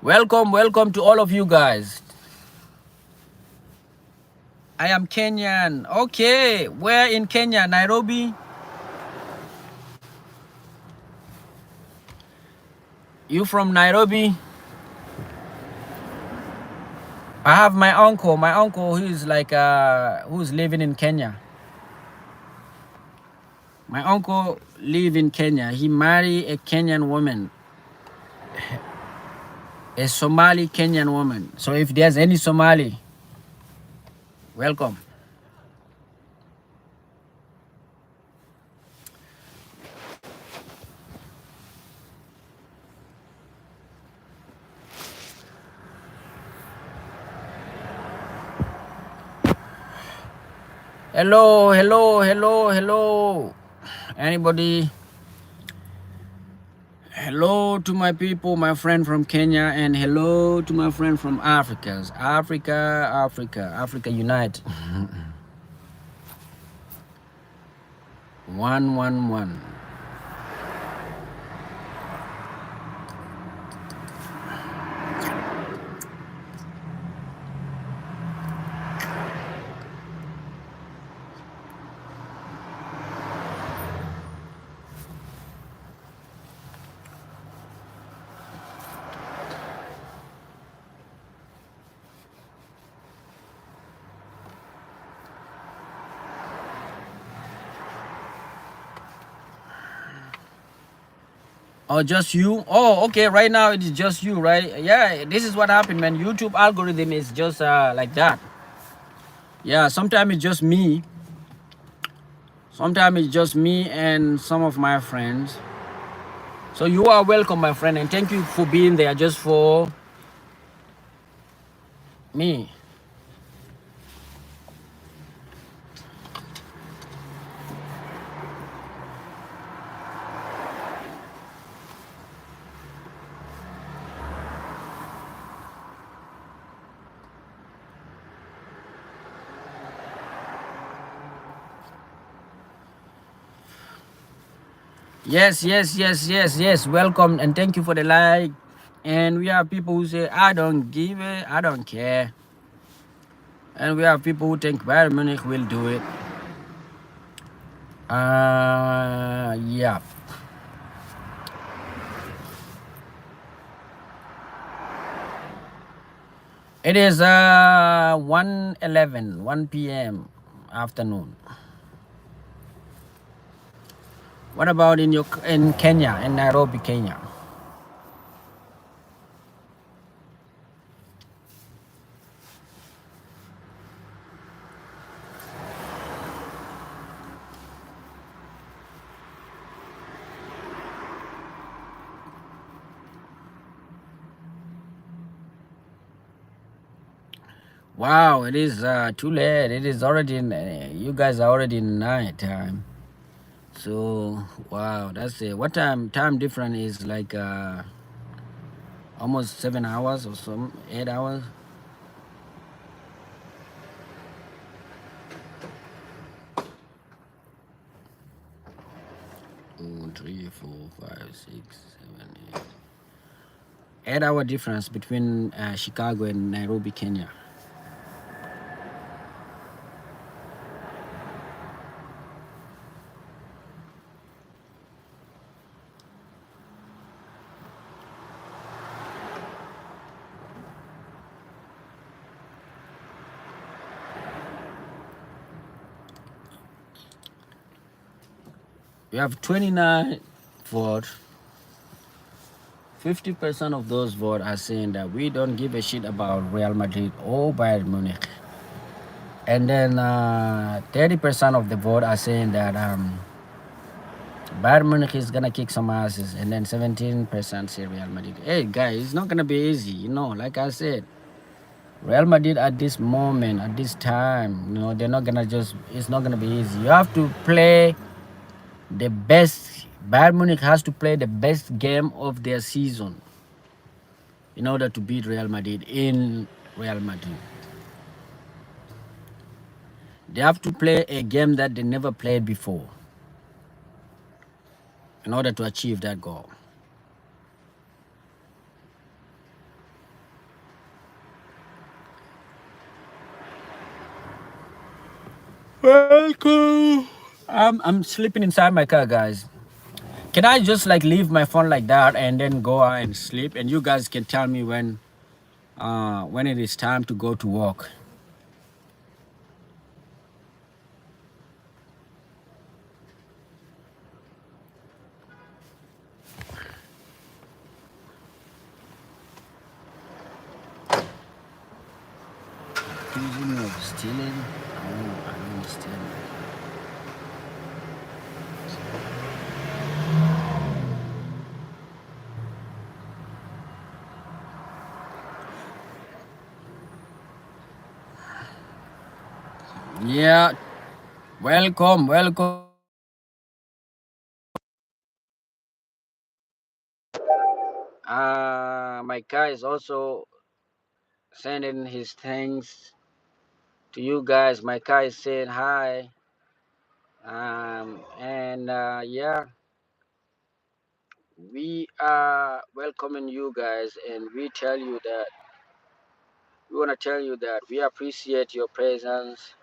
Speaker 1: Welcome to all of you guys. I am Kenyan. Okay, where in Kenya? Nairobi? You from Nairobi? I have my uncle who is like who's living in Kenya. My uncle live in Kenya. He married a Kenyan woman, a Somali Kenyan woman. So if there's any Somali, welcome. Hello. Anybody? Hello to my people, my friend from Kenya, and hello to my friend from Africa unite. 111. Oh, just you? Oh, okay. Right now it is just you, right? Yeah, this is what happened, man. YouTube algorithm is just like that. Yeah, sometimes it's just me. Sometimes it's just me and some of my friends. So you are welcome, my friend, and thank you for being there just for me. Yes. Welcome and thank you for the like. And we have people who say, I don't give it, I don't care. And we have people who think Bayern Munich will do it. Yeah. It is 1:11, 1 p.m. afternoon. What about in Kenya, in Nairobi, Kenya? Wow, it is too late. It is already you guys are already in night time. So wow, that's it. What time difference is like almost 7 hours or some 8 hours. 2, 3, 4, 5, 6, 7, 8. 8 hour difference between Chicago and Nairobi, Kenya. We have 29 votes. 50% of those votes are saying that we don't give a shit about Real Madrid or Bayern Munich. And then 30% of the vote are saying that Bayern Munich is gonna kick some asses, and then 17% say Real Madrid. Hey guys, it's not gonna be easy, like I said. Real Madrid at this moment, at this time, they're not gonna it's not gonna be easy. You have to play the best. Bayern Munich has to play the best game of their season in order to beat Real Madrid in Real Madrid. They have to play a game that they never played before in order to achieve that goal. Welcome. I'm sleeping inside my car, guys. Can I just like leave my phone like that and then go out and sleep, and you guys can tell me when it is time to go to work? Accusing me of stealing? I don't understand. Yeah, welcome, welcome. My guy is also sending his thanks to you guys. My guy is saying hi. And yeah, we are welcoming you guys, and we want to tell you that we appreciate your presence.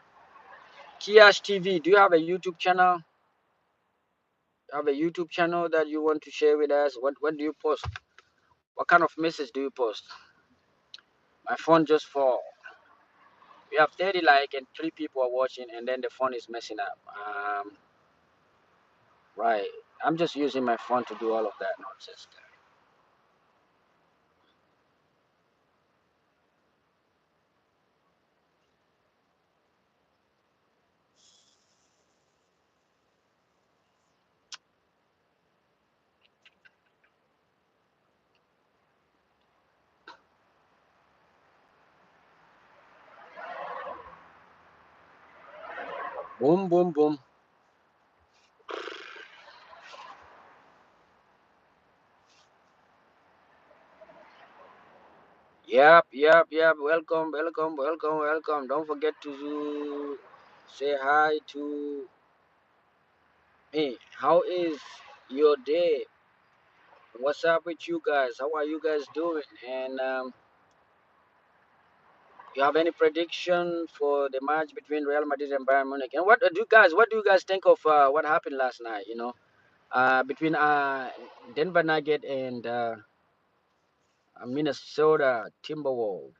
Speaker 1: Kiash TV, do you have a YouTube channel? Have a YouTube channel that you want to share with us? What do you post? What kind of message do you post? My phone just fall. We have 30 like and 3 people are watching, and then the phone is messing up. Right. I'm just using my phone to do all of that nonsense. Boom, boom, boom. Yep, yep, yep. Welcome, welcome, welcome, welcome. Don't forget to say hi to me. How is your day? What's up with you guys? How are you guys doing? And you have any prediction for the match between Real Madrid and Bayern Munich? And what do you guys think of what happened last night? Between Denver Nugget and Minnesota Timberwolves.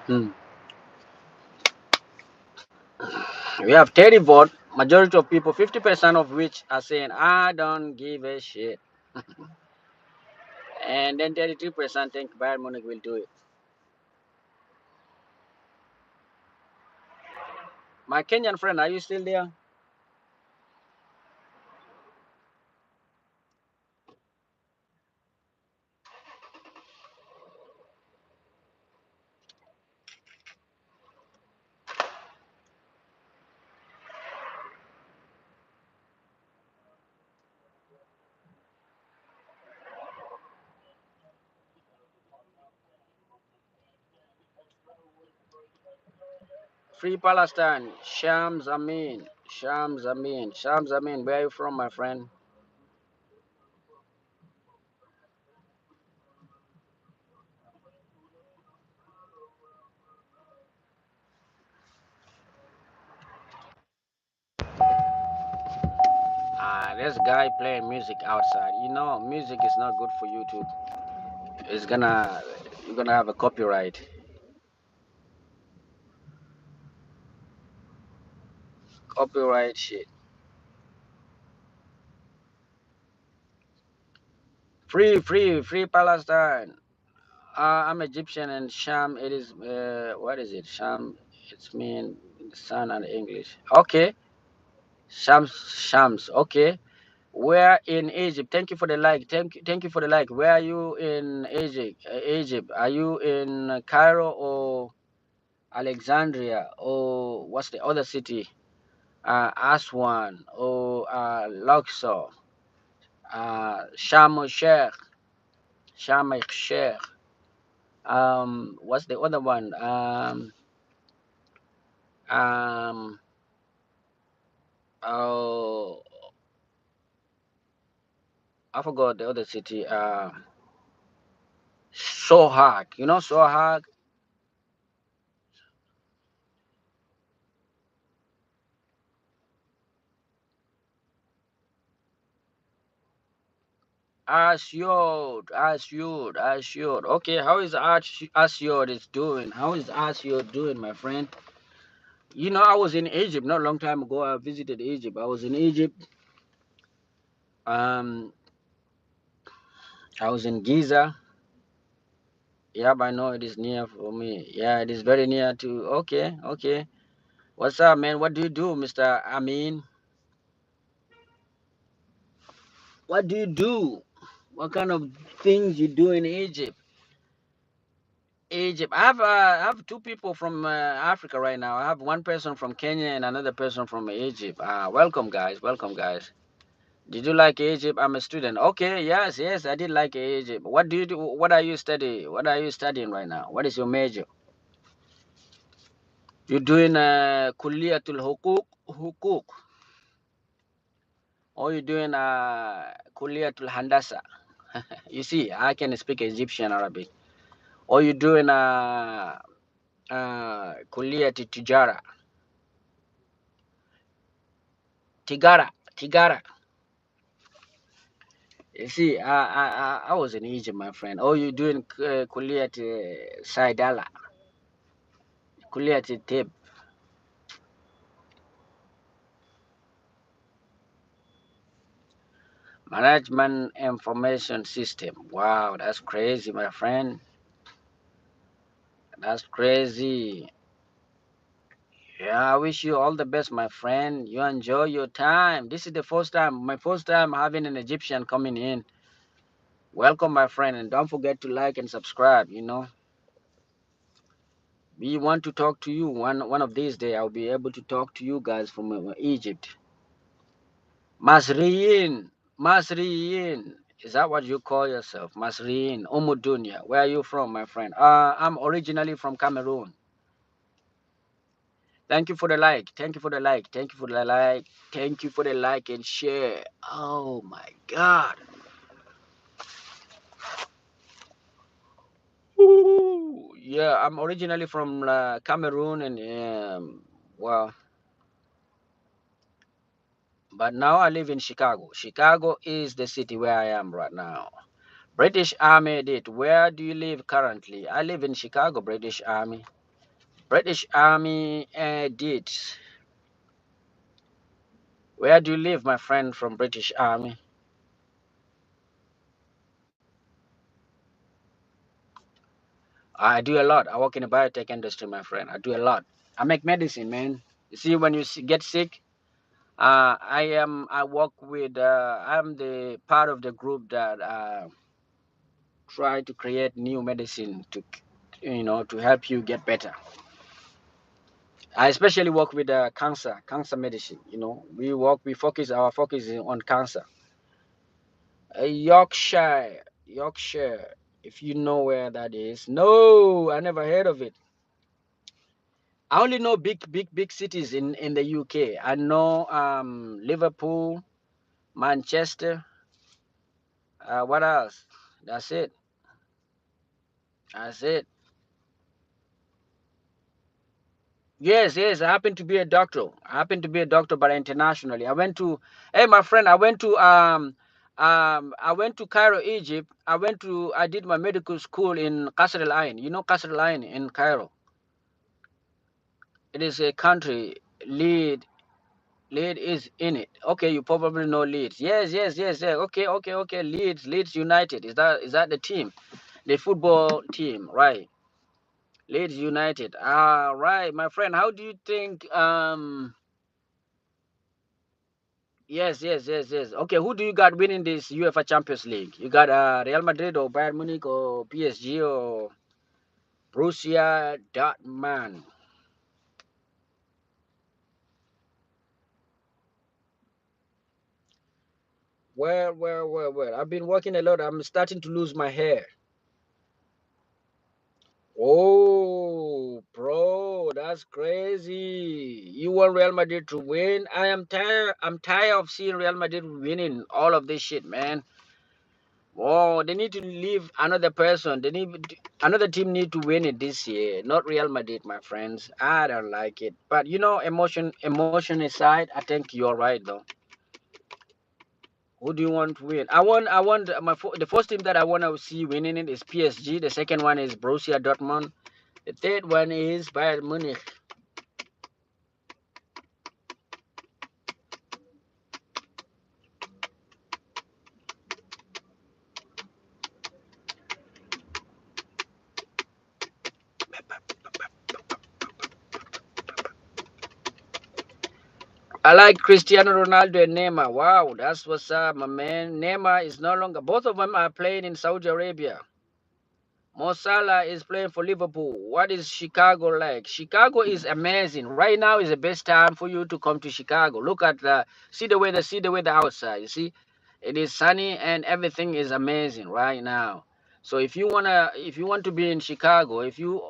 Speaker 1: Hmm. We have 30 vote, majority of people, 50% of which are saying, I don't give a shit. And then 33% think Bayern Munich will do it. My Kenyan friend, are you still there? Free Palestine, Shams Amin, Shams Amin, Shams Amin. Where are you from, my friend? This guy playing music outside. You know, music is not good for YouTube. It's gonna, you're gonna have a copyright. Copyright shit. Free Palestine. I'm Egyptian and Sham. It is what is it? Sham. It's mean sun and English. Okay, Shams. Okay, where in Egypt? Thank you for the like. Thank you for the like. Where are you in Egypt? Egypt. Are you in Cairo or Alexandria or what's the other city? Aswan or Luxor. Sharm el Sheikh. Sharm el Sheikh. What's the other one? Um, oh, I forgot the other city. Sohag. You know Sohag? Asyut. Okay, how is Asyut is doing? How is Asyut doing, my friend? You know, I was in Egypt not a long time ago. I visited Egypt. I was in Egypt. Um, I was in Giza. Yeah, I know it is near for me. Yeah, it is very near to. Okay, okay. What's up, man? What do you do, Mr. Amin? What do you do? What kind of things you do in Egypt? Egypt. I have two people from Africa right now. I have one person from Kenya and another person from Egypt. Welcome, guys. Welcome, guys. Did you like Egypt? I'm a student. Okay, yes, I did like Egypt. What do you do? What are you studying? What are you studying right now? What is your major? You're doing Kulliyatul Hukuk, or you're doing Kulliyatul Handasa. You see, I can speak Egyptian Arabic. Or you're doing Kulliyat Tijara. Tigara. You see, I was in Egypt, my friend. Oh, you doing Kulliyat Saidala, Kulliyat Tib, Management Information System. Wow, that's crazy, my friend. That's crazy. Yeah, I wish you all the best, my friend. You enjoy your time. This is the first time, my first time having an Egyptian coming in. Welcome, my friend, and don't forget to like and subscribe. You know, we want to talk to you. One of these days, I'll be able to talk to you guys from Egypt. Masriyin, Masriyin. Is that what you call yourself? Masriyin, Umudunya. Where are you from, my friend? I'm originally from Cameroon. Thank you for the like. Thank you for the like. Thank you for the like. Thank you for the like and share. Oh my God. Ooh, yeah, I'm originally from Cameroon, and well, but now I live in Chicago. Chicago is the city where I am right now. British Army did. Where do you live currently? I live in Chicago, British Army. British Army did. Where do you live, my friend from British Army? I do a lot. I work in the biotech industry, my friend. I do a lot. I make medicine, man. You see, when you get sick, I work with. I'm the part of the group that try to create new medicine to, to help you get better. I especially work with cancer medicine. You know, our focus is on cancer. Yorkshire. If you know where that is, no, I never heard of it. I only know big cities in the UK. I know Liverpool, Manchester. What else? That's it. That's it. Yes. I happen to be a doctor. But internationally. Hey, my friend. I went to Cairo, Egypt. I did my medical school in Qasr Al Ain. You know Qasr Al Ain in Cairo. It is a country. Lead, Lead is in it. Okay, you probably know Leeds. Yes. Okay. Leeds United. Is that the team? The football team, right? Leeds United. Right, my friend. How do you think? Yes. Okay, who do you got winning this UEFA Champions League? You got Real Madrid or Bayern Munich or PSG or Borussia Dortmund? Well. I've been working a lot. I'm starting to lose my hair. Oh, bro, that's crazy. You want Real Madrid to win? I am tired. I'm tired of seeing Real Madrid winning all of this shit, man. Oh, they need to leave another person. Another team need to win it this year, not Real Madrid, my friends. I don't like it. But emotion aside, I think you're right though. Who do you want to win? I want the first team that I want to see winning it is PSG. The second one is Borussia Dortmund. The third one is Bayern Munich. I like Cristiano Ronaldo and Neymar. Wow, that's what's up, my man. Neymar is no longer. Both of them are playing in Saudi Arabia. Mo Salah is playing for Liverpool. What is Chicago like? Chicago is amazing. Right now is the best time for you to come to Chicago. Look at see the weather outside. You see, it is sunny and everything is amazing right now. So if you want to be in Chicago, if you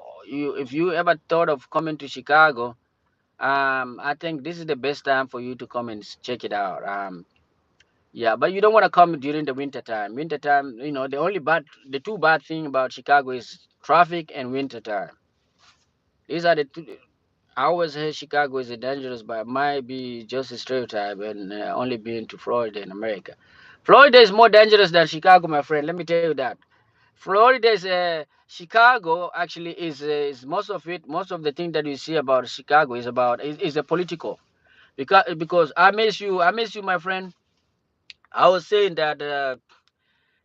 Speaker 1: ever thought of coming to Chicago, I think this is the best time for you to come and check it out. Yeah, but you don't want to come during the winter time. Winter time, the two bad thing about Chicago is traffic and winter time. These are the two. I always hear Chicago is a dangerous, but it might be just a stereotype and only being to Florida in America. Florida is more dangerous than Chicago, my friend. Let me tell you that. Florida is Chicago actually is most of the thing that you see about Chicago is a political because I miss you, my friend. I was saying that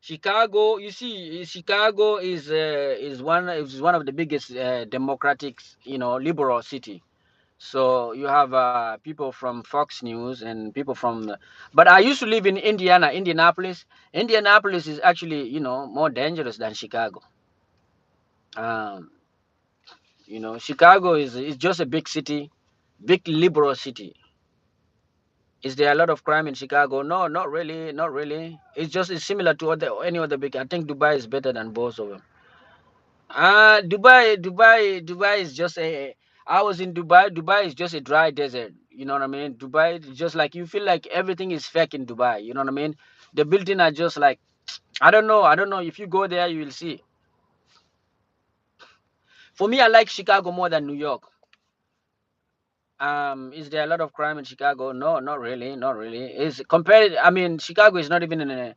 Speaker 1: Chicago, you see, Chicago is one of the biggest democratic, liberal city. So you have people from Fox News and people from. But I used to live in Indiana, Indianapolis. Indianapolis is actually, more dangerous than Chicago. Um, Chicago is just a big city, big liberal city. Is there a lot of crime in Chicago? No, not really, not really. It's similar to any other big. I think Dubai is better than both of them. Dubai is just a. I was in Dubai. Dubai is just a dry desert. You know what I mean? Dubai is just like you feel like everything is fake in Dubai. You know what I mean? The building are just like I don't know. I don't know. If you go there, you will see. For me, I like Chicago more than New York. Is there a lot of crime in Chicago? No, not really, not really. Is compared. I mean, Chicago is not even in a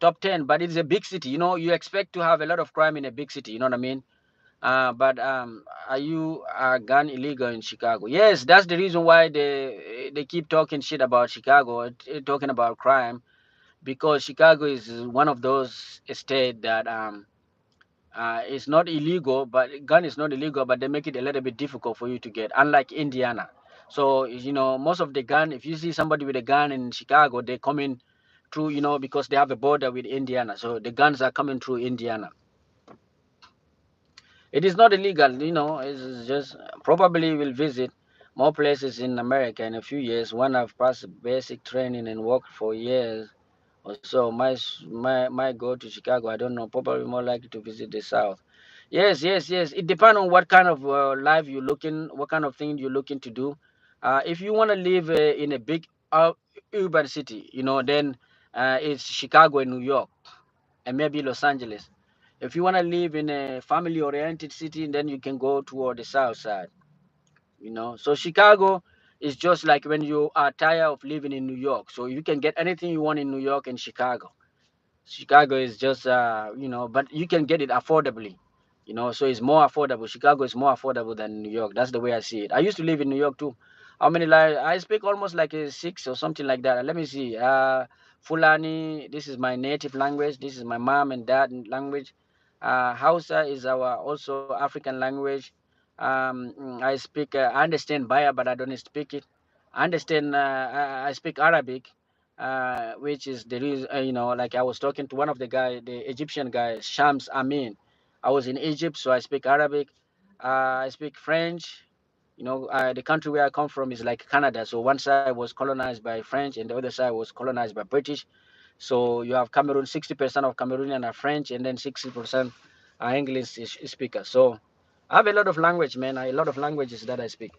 Speaker 1: top 10, but it's a big city. You expect to have a lot of crime in a big city. You know what I mean? But are you gun illegal in Chicago? Yes, that's the reason why they keep talking shit about Chicago, talking about crime, because Chicago is one of those states that it's not illegal, but gun is not illegal, but they make it a little bit difficult for you to get, unlike Indiana. So most of the gun, if you see somebody with a gun in Chicago, they come in through, because they have a border with Indiana, so the guns are coming through Indiana. It is not illegal, it's just probably will visit more places in America in a few years when I've passed basic training and worked for years or so. Might go to Chicago. I don't know. Probably more likely to visit the South. Yes, yes, yes. It depends on what kind of life you're looking, what kind of thing you're looking to do. If you want to live in a big urban city, then it's Chicago and New York and maybe Los Angeles. If you want to live in a family oriented city, then you can go toward the south side. So Chicago is just like when you are tired of living in New York. So you can get anything you want in New York and Chicago. Chicago is just but you can get it affordably. So it's more affordable. Chicago is more affordable than New York. That's the way I see it. I used to live in New York too. How many like I speak almost like a six or something like that. Let me see. Fulani, this is my native language. This is my mom and dad language. Hausa is our also African language. I understand Baya, but I don't speak it. I understand. I speak Arabic, which is the reason, like I was talking to one of the guy, the Egyptian guy, Shams Amin. I was in Egypt, so I speak Arabic. I speak French. The country where I come from is like Canada. So one side was colonized by French, and the other side was colonized by British. So you have Cameroon, 60% of Cameroonian are French, and then 60% are English speakers. So I have a lot of language, man. A lot of languages that I speak.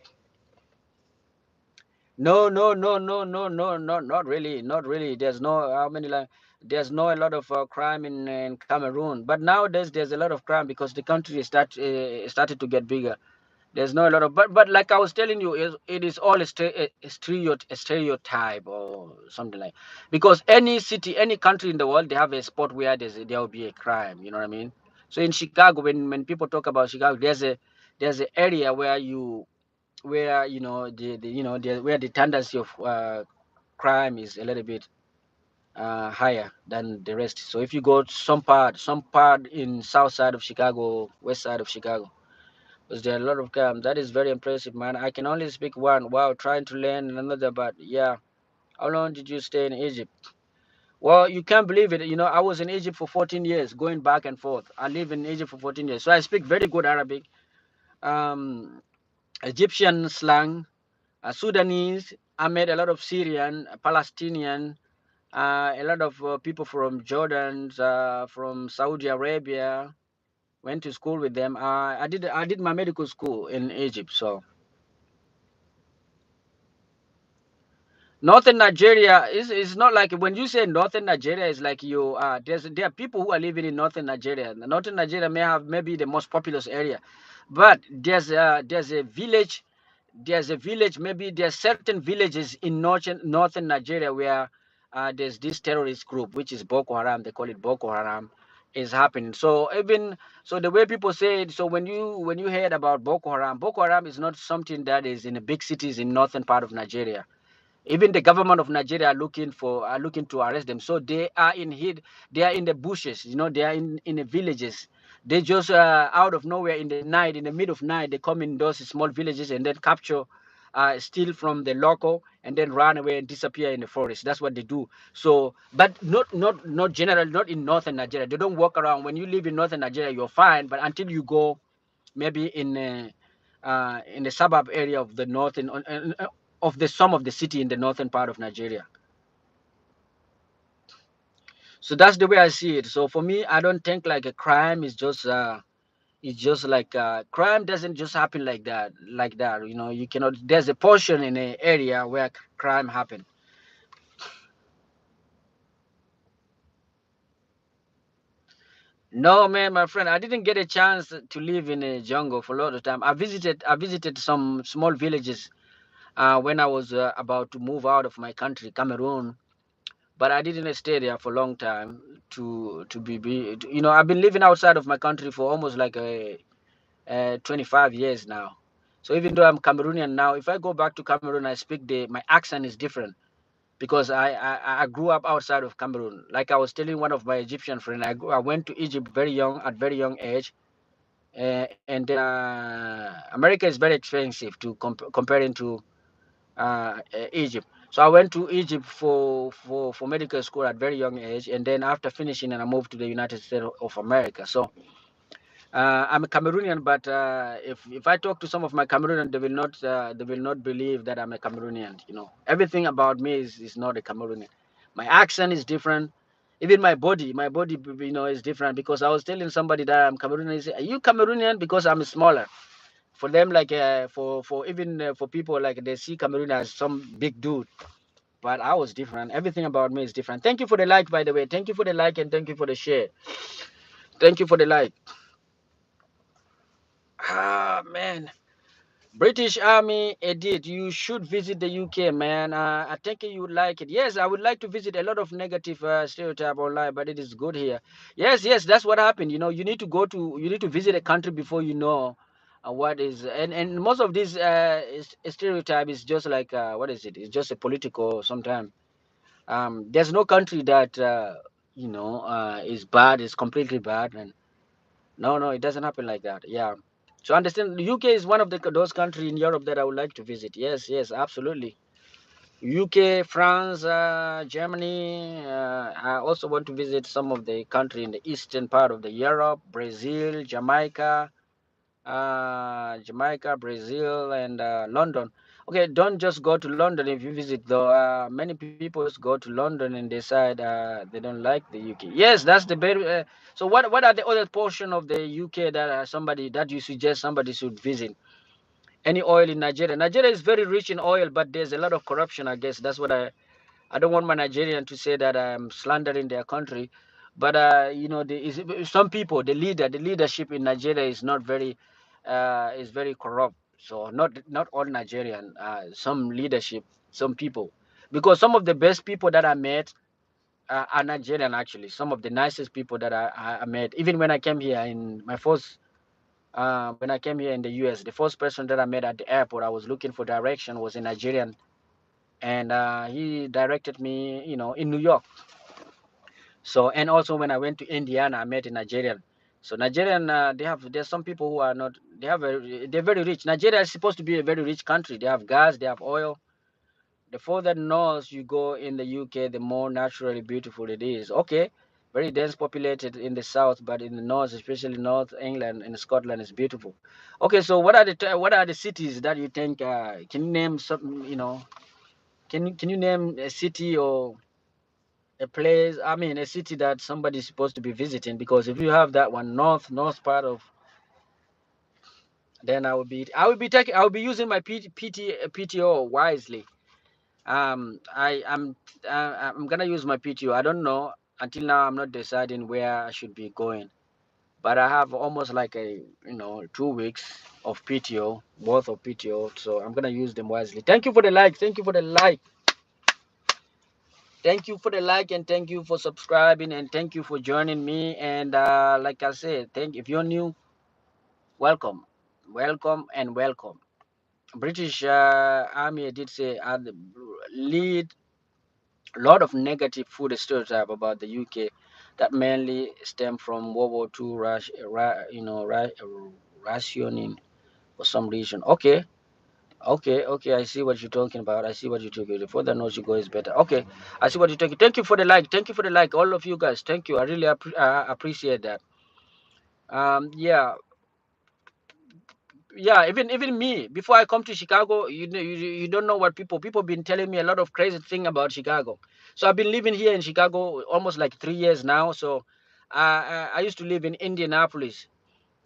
Speaker 1: No, no, no, no, no, no, not really, not really. There's no how many like there's no a lot of crime in Cameroon, but nowadays there's a lot of crime because the country started to get bigger. There's no a lot of but like I was telling you, it is all a stereotype or something like because any city, any country in the world, they have a spot where there will be a crime. You know what I mean? So in Chicago, when people talk about Chicago, there's an area where where the tendency of crime is a little bit higher than the rest. So if you go to some part in south side of Chicago, west side of Chicago, because there are a lot of crime. That is very impressive, man. I can only speak one. Wow, trying to learn another, but yeah. How long did you stay in Egypt? Well, you can't believe it. I was in Egypt for 14 years, going back and forth. I live in Egypt for 14 years, so I speak very good Arabic, um, Egyptian slang, Sudanese. I met a lot of Syrian, Palestinian, a lot of people from Jordan, from Saudi Arabia. Went to school with them. I did my medical school in Egypt. So northern Nigeria is not like when you say northern Nigeria, it's like there are people who are living in northern Nigeria. Northern Nigeria may have maybe the most populous area, but there's a village, maybe there's certain villages in northern Nigeria where there's this terrorist group, which is Boko Haram. They call it Boko Haram, is happening. So the way people say it, so when you heard about Boko Haram is not something that is in the big cities in northern part of Nigeria. Even the government of Nigeria are looking to arrest them. So they are they are in the bushes, they are in the villages. They just out of nowhere in the night, in the middle of night, they come in those small villages and then capture steal from the local and then run away and disappear in the forest. That's what they do. So, but not general, not in northern Nigeria. They don't walk around. When you live in northern Nigeria, you're fine. But until you go maybe in the suburb area of the northern of the some of the city in the northern part of Nigeria. So that's the way I see it. So for me, I don't think like a crime is just it's just like crime doesn't just happen like that, you know. You cannot, there's a portion in an area where crime happen. No man, my friend, I didn't get a chance to live in a jungle for a lot of time. I visited some small villages when I was about to move out of my country, Cameroon, but I didn't stay there for a long time you know, I've been living outside of my country for almost like 25 years now. So even though I'm Cameroonian now, if I go back to Cameroon, I speak my accent is different because I grew up outside of Cameroon. Like I was telling one of my Egyptian friends, I went to Egypt very young, at very young age, and then America is very expensive to comparing to Egypt. So I went to Egypt for medical school at very young age, and then after finishing, and I moved to the United States of America. So I'm a Cameroonian, but if I talk to some of my Cameroonian, they will not believe that I'm a Cameroonian. You know, everything about me is not a Cameroonian. My accent is different. Even my body, you know, is different because I was telling somebody that I'm Cameroonian. He said, "Are you Cameroonian?" Because I'm smaller. For them, like for even for people, like they see Cameroon as some big dude. But I was different. Everything about me is different. Thank you for the like, by the way. Thank you for the like and thank you for the share. Thank you for the like. Ah man. British Army Edit, you should visit the UK, man. I think you would like it. Yes, I would like to visit. A lot of negative stereotype online, but it is good here. Yes, yes, that's what happened. You know, you need to visit a country before you know what is, and most of these stereotype is just like what is it? It's just a political sometimes. There's no country that you know is bad, is completely bad, and no, no, it doesn't happen like that. Yeah. So understand, the UK is one of those countries in Europe that I would like to visit. Yes, yes, absolutely. UK, France, Germany. I also want to visit some of the country in the eastern part of the Europe, Brazil, Jamaica, Brazil, and London. Okay, don't just go to London if you visit though. Many people just go to London and decide they don't like the UK. Yes, that's the better. So what are the other portion of the UK that somebody that you suggest somebody should visit? Any oil in Nigeria? Nigeria is very rich in oil, but there's a lot of corruption. I guess that's what I don't want my Nigerian to say that I'm slandering their country, but you know, some people, the leadership in Nigeria is very corrupt. So not all Nigerian, some leadership, some people, because some of the best people that I met are Nigerian actually. Some of the nicest people that I met, even when I came here in my first. When I came here in the US, the first person that I met at the airport, I was looking for direction, was a Nigerian, and he directed me, you know, in New York. So, and also when I went to Indiana, I met a Nigerian. So Nigerian, there's some people who are not, they're very rich. Nigeria is supposed to be a very rich country. They have gas, they have oil. The further north you go in the UK, the more naturally beautiful it is. Okay, very dense populated in the south, but in the north, especially North England and Scotland, is beautiful. Okay, so what are the cities that you think? Can you name some? You know, can you name a city or a place, I mean a city that somebody's supposed to be visiting? Because if you have that one north part of, then I will be using my PTO wisely. I'm gonna use my PTO. I don't know, until now I'm not deciding where I should be going, but I have almost like a, you know, 2 weeks of PTO, worth of PTO, so I'm gonna use them wisely. Thank you for the like, thank you for the like. Thank you for the like and thank you for subscribing and thank you for joining me. And like I said, if you're new, welcome, welcome, and welcome. British Army did say lead a lot of negative food stereotype about the UK that mainly stem from World War II rationing for some reason. Okay, Okay, okay, I see what you're talking about. I see what you're talking about. The further north you go is better. Okay, I see what you're talking. Thank you for the like. Thank you for the like, all of you guys. Thank you. I really appreciate that. Yeah, yeah. Even me, before I come to Chicago, you don't know what people been telling me a lot of crazy thing about Chicago. So I've been living here in Chicago almost like 3 years now. So I used to live in Indianapolis.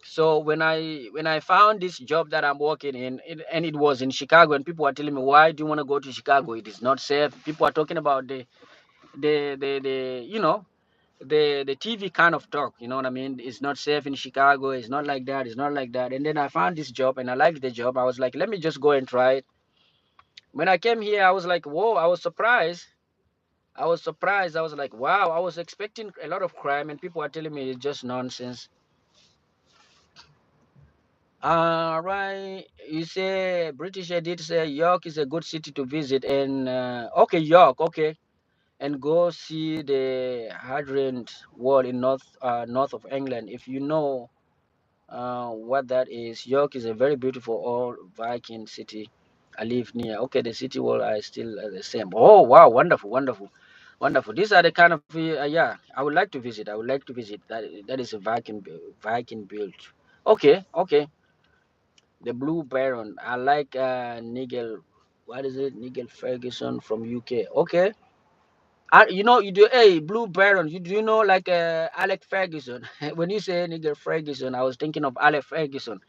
Speaker 1: So when I found this job that I'm working in, and it was in Chicago, and people were telling me, why do you want to go to Chicago? It is not safe. People are talking about the the TV kind of talk. You know what I mean? It's not safe in Chicago. It's not like that. It's not like that. And then I found this job, and I liked the job. I was like, let me just go and try it. When I came here, I was like, whoa! I was surprised. I was surprised. I was like, wow! I was expecting a lot of crime, and people are telling me it's just nonsense. Right. You say British did say York is a good city to visit, and okay, York, okay, and go see the Hadrian Wall in north of England. If you know what that is, York is a very beautiful old Viking city. I live near. Okay, the city wall are still the same. Oh wow, wonderful, wonderful, wonderful. These are the kind of yeah. I would like to visit. I would like to visit. That is a Viking built. Okay, okay. The Blue Baron. I like Nigel. What is it? Nigel Ferguson from UK. Okay. You know you do. Hey, Blue Baron. You do you know like Alec Ferguson? When you say Nigel Ferguson, I was thinking of Alec Ferguson.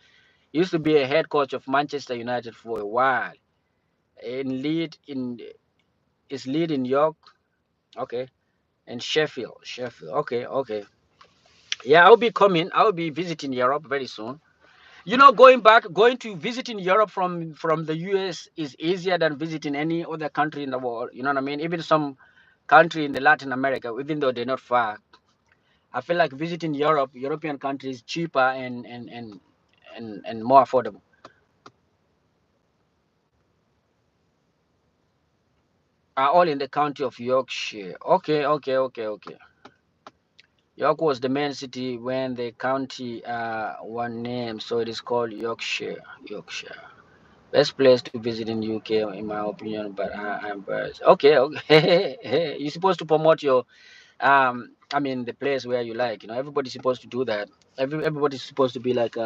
Speaker 1: He used to be a head coach of Manchester United for a while. In lead in is lead in York. Okay. And Sheffield. Sheffield. Okay. Okay. Yeah, I'll be coming. I'll be visiting Europe very soon. Going to visiting Europe from the US is easier than visiting any other country in the world. You know what I mean? Even some country in the Latin America, even though they're not far. I feel like visiting European countries cheaper and more affordable. Are all in the county of Yorkshire. Okay, okay, okay, okay. York was the main city when the county one name, so it is called Yorkshire. Yorkshire. Best place to visit in UK, in my opinion. But I'm biased. Okay, okay. You're supposed to promote your I mean the place where you like. You know, everybody's supposed to do that. Everybody's supposed to be like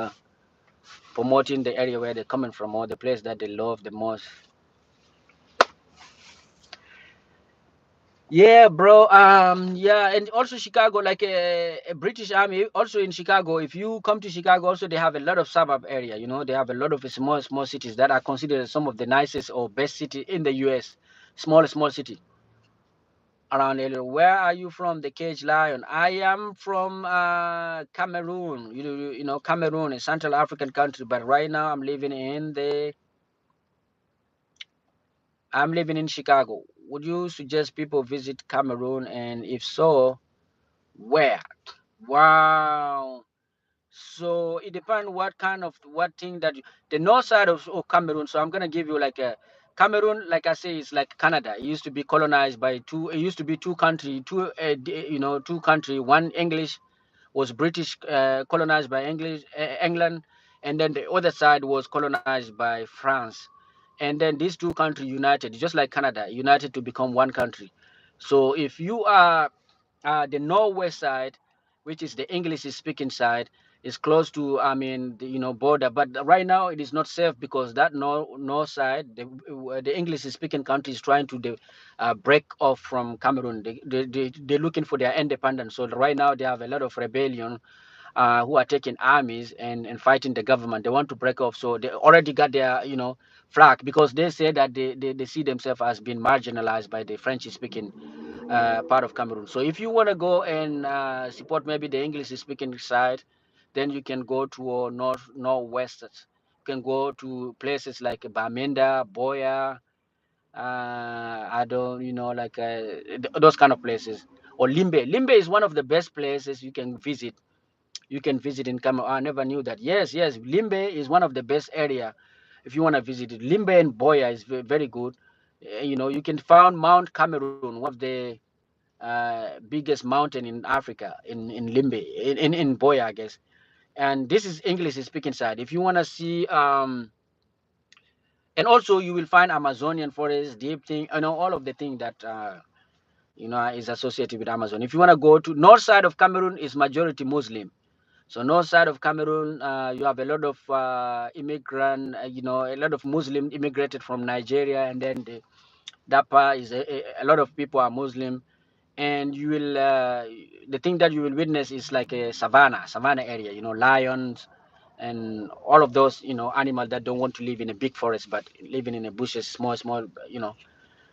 Speaker 1: promoting the area where they're coming from or the place that they love the most. Yeah, bro. Yeah, and also Chicago, like a British Army, also in Chicago. If you come to Chicago, also they have a lot of suburb area. You know, they have a lot of small cities that are considered some of the nicest or best city in the U.S. Small city around area. Where are you from? The Cage Lion. I am from Cameroon. You know Cameroon, a Central African country. But right now I'm living in Chicago. Would you suggest people visit Cameroon? And if so, where? Wow. So it depends what thing that the north side of Cameroon. So I'm gonna give you like a Cameroon, like I say, is like Canada. It used to be colonized by two. It used to be two country, two country. One English was British, colonized by England, and then the other side was colonized by France. And then these two countries united, just like Canada, united to become one country. So if you are the northwest side, which is the English speaking side, is close to border. But right now it is not safe because that north side, the English speaking country is trying to break off from Cameroon. They're looking for their independence. So right now they have a lot of rebellion who are taking armies and fighting the government. They want to break off. So they already got their, flag because they say that they see themselves as being marginalized by the French speaking part of Cameroon. So if you want to go and support maybe the English speaking side, then you can go to northwest. You can go to places like Bamenda, Boya, I don't, like those kind of places. Or Limbe. Limbe is one of the best places you can visit. You can visit in Cameroon. I never knew that. Yes, yes. Limbe is one of the best area if you want to visit it. Limbe and Boya is very good. You can find Mount Cameroon, one of the biggest mountain in Africa, in Limbe, in Boya, I guess. And this is English speaking side. If you want to see And also you will find Amazonian forest, deep thing, all of the thing that is associated with Amazon. If you want to go to north side of Cameroon, is majority Muslim. So north side of Cameroon, you have a lot of immigrant, a lot of Muslim immigrated from Nigeria, and then that part is a lot of people are Muslim, and you will the thing that you will witness is like a savannah area, lions and all of those, animals that don't want to live in a big forest but living in a bushes, small,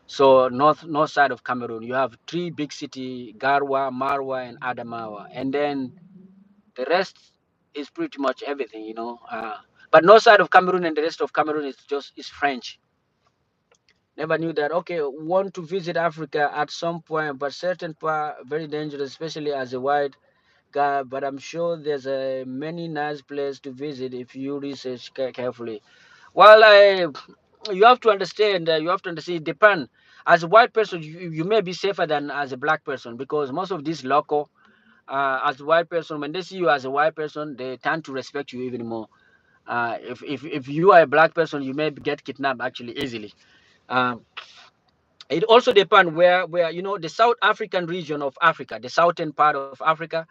Speaker 1: so north side of Cameroon, you have three big city: Garwa, Marwa, and Adamawa, and then the rest is pretty much everything, but north side of Cameroon and the rest of Cameroon is French. Never knew that. Okay, want to visit Africa at some point, but certain part very dangerous, especially as a white guy. But I'm sure there's a many nice place to visit if you research carefully. Well, you have to understand. You have to understand. It depend. As a white person, you may be safer than as a black person, because most of these local, as a white person, when they see you as a white person, they tend to respect you even more. If you are a black person, you may get kidnapped actually easily. Um, it also depends where the South African region of Africa, the southern part of Africa,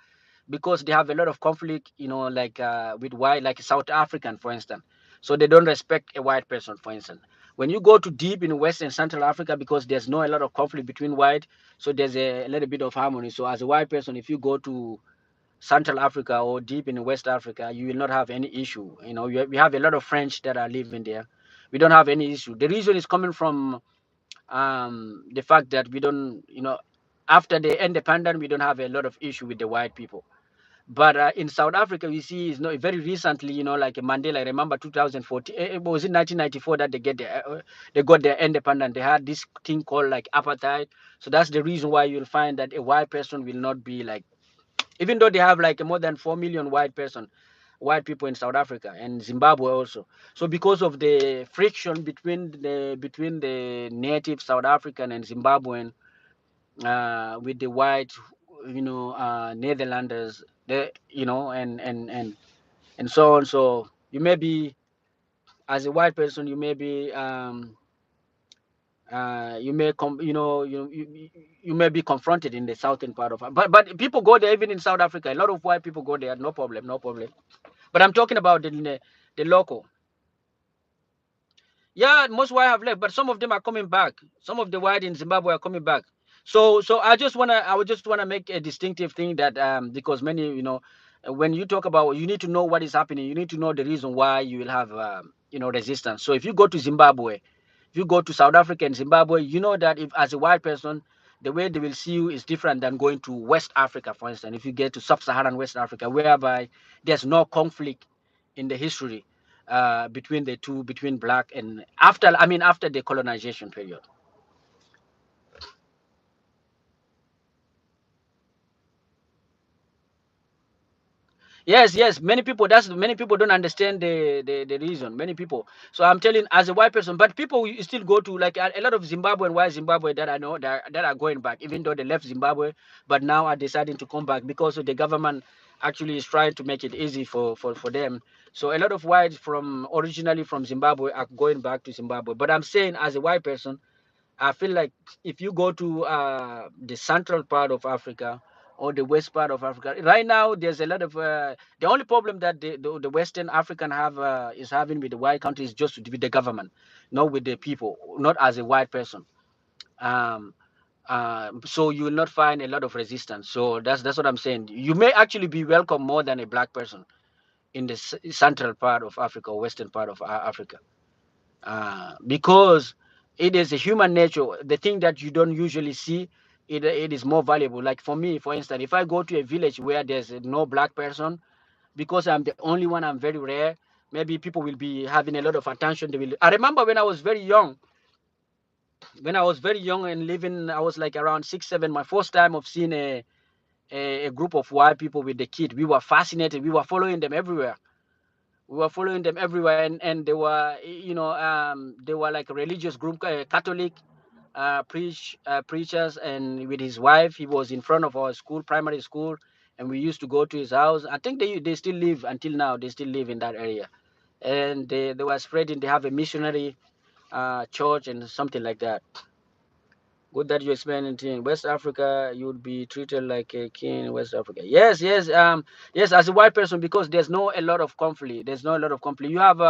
Speaker 1: because they have a lot of conflict, like with white, like South African, for instance. So they don't respect a white person, for instance. When you go to deep in West and Central Africa, because there's no a lot of conflict between white, so there's a little bit of harmony. So as a white person, if you go to Central Africa or deep in West Africa, you will not have any issue. We have a lot of French that are living there. We don't have any issue. The reason is coming from the fact that we don't, after the independence, we don't have a lot of issue with the white people. But in South Africa, we see is very recently, like Mandela. I remember 2014, it was in 1994 that they got their independence. They had this thing called like apartheid. So that's the reason why you'll find that a white person will not be like, even though they have like more than 4 million white people in South Africa and Zimbabwe also. So because of the friction between the native South African and Zimbabwean, with the white, Netherlanders, and so on. So you may be, as a white person, you may be, you may you may be confronted in the southern part of, but people go there even in South Africa. A lot of white people go there, no problem, no problem. But I'm talking about the local. Yeah, most white have left, but some of them are coming back. Some of the white in Zimbabwe are coming back. So I would just wanna make a distinctive thing that because many, when you talk about, you need to know what is happening. You need to know the reason why you will have resistance. So if you go to Zimbabwe, if you go to South Africa and Zimbabwe, you know that if as a white person, the way they will see you is different than going to West Africa, for instance. If you get to Sub-Saharan West Africa, whereby there's no conflict in the history between the two, between black and after the colonization period. Yes, yes. Many people don't understand the reason. Many people. So I'm telling as a white person, but people will still go to like a lot of Zimbabwean white Zimbabwe that I know that are going back, even though they left Zimbabwe, but now are deciding to come back because of the government actually is trying to make it easy for them. So a lot of whites from originally from Zimbabwe are going back to Zimbabwe. But I'm saying as a white person, I feel like if you go to the central part of Africa or the west part of Africa, right now there's a lot of the only problem that the Western African have is having with the white country is just with the government, not with the people, not as a white person. Um, so you will not find a lot of resistance. So that's what I'm saying. You may actually be welcome more than a black person in the central part of Africa or western part of Africa because it is a human nature. The thing that you don't usually see, it is more valuable. Like for me, for instance, if I go to a village where there's no black person, because I'm the only one, I'm very rare. Maybe people will be having a lot of attention. They will. I remember when I was very young. When I was very young and living, I was like around 6, 7. My first time of seeing a group of white people with the kid. We were fascinated. We were following them everywhere. And they were like a religious group, Catholic preachers, and with his wife, he was in front of our school, primary school, and we used to go to his house. I think they still live until now. They still live in that area, and they were spreading. They have a missionary. church and something like that. Good that you explain it in West Africa, you would be treated like a king in West Africa. Yes, yes, yes, as a white person, because there's no a lot of conflict. There's no a lot of conflict. You have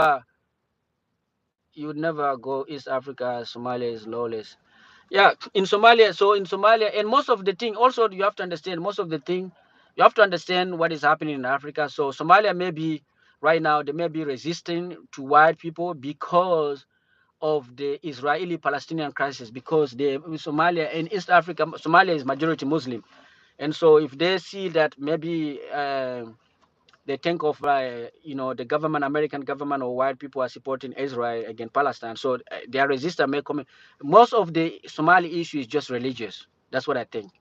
Speaker 1: you would never go East Africa. Somalia is lawless. Yeah, in Somalia. So in Somalia, and most of the thing, also you have to understand most of the thing, you have to understand what is happening in Africa. So Somalia may be right now they may be resisting to white people because of the Israeli-Palestinian crisis, because the Somalia in East Africa, Somalia is majority Muslim, and so if they see that maybe they think of the government, American government or white people are supporting Israel against Palestine, so their resistance may come. Most of the Somali issue is just religious. That's what I think.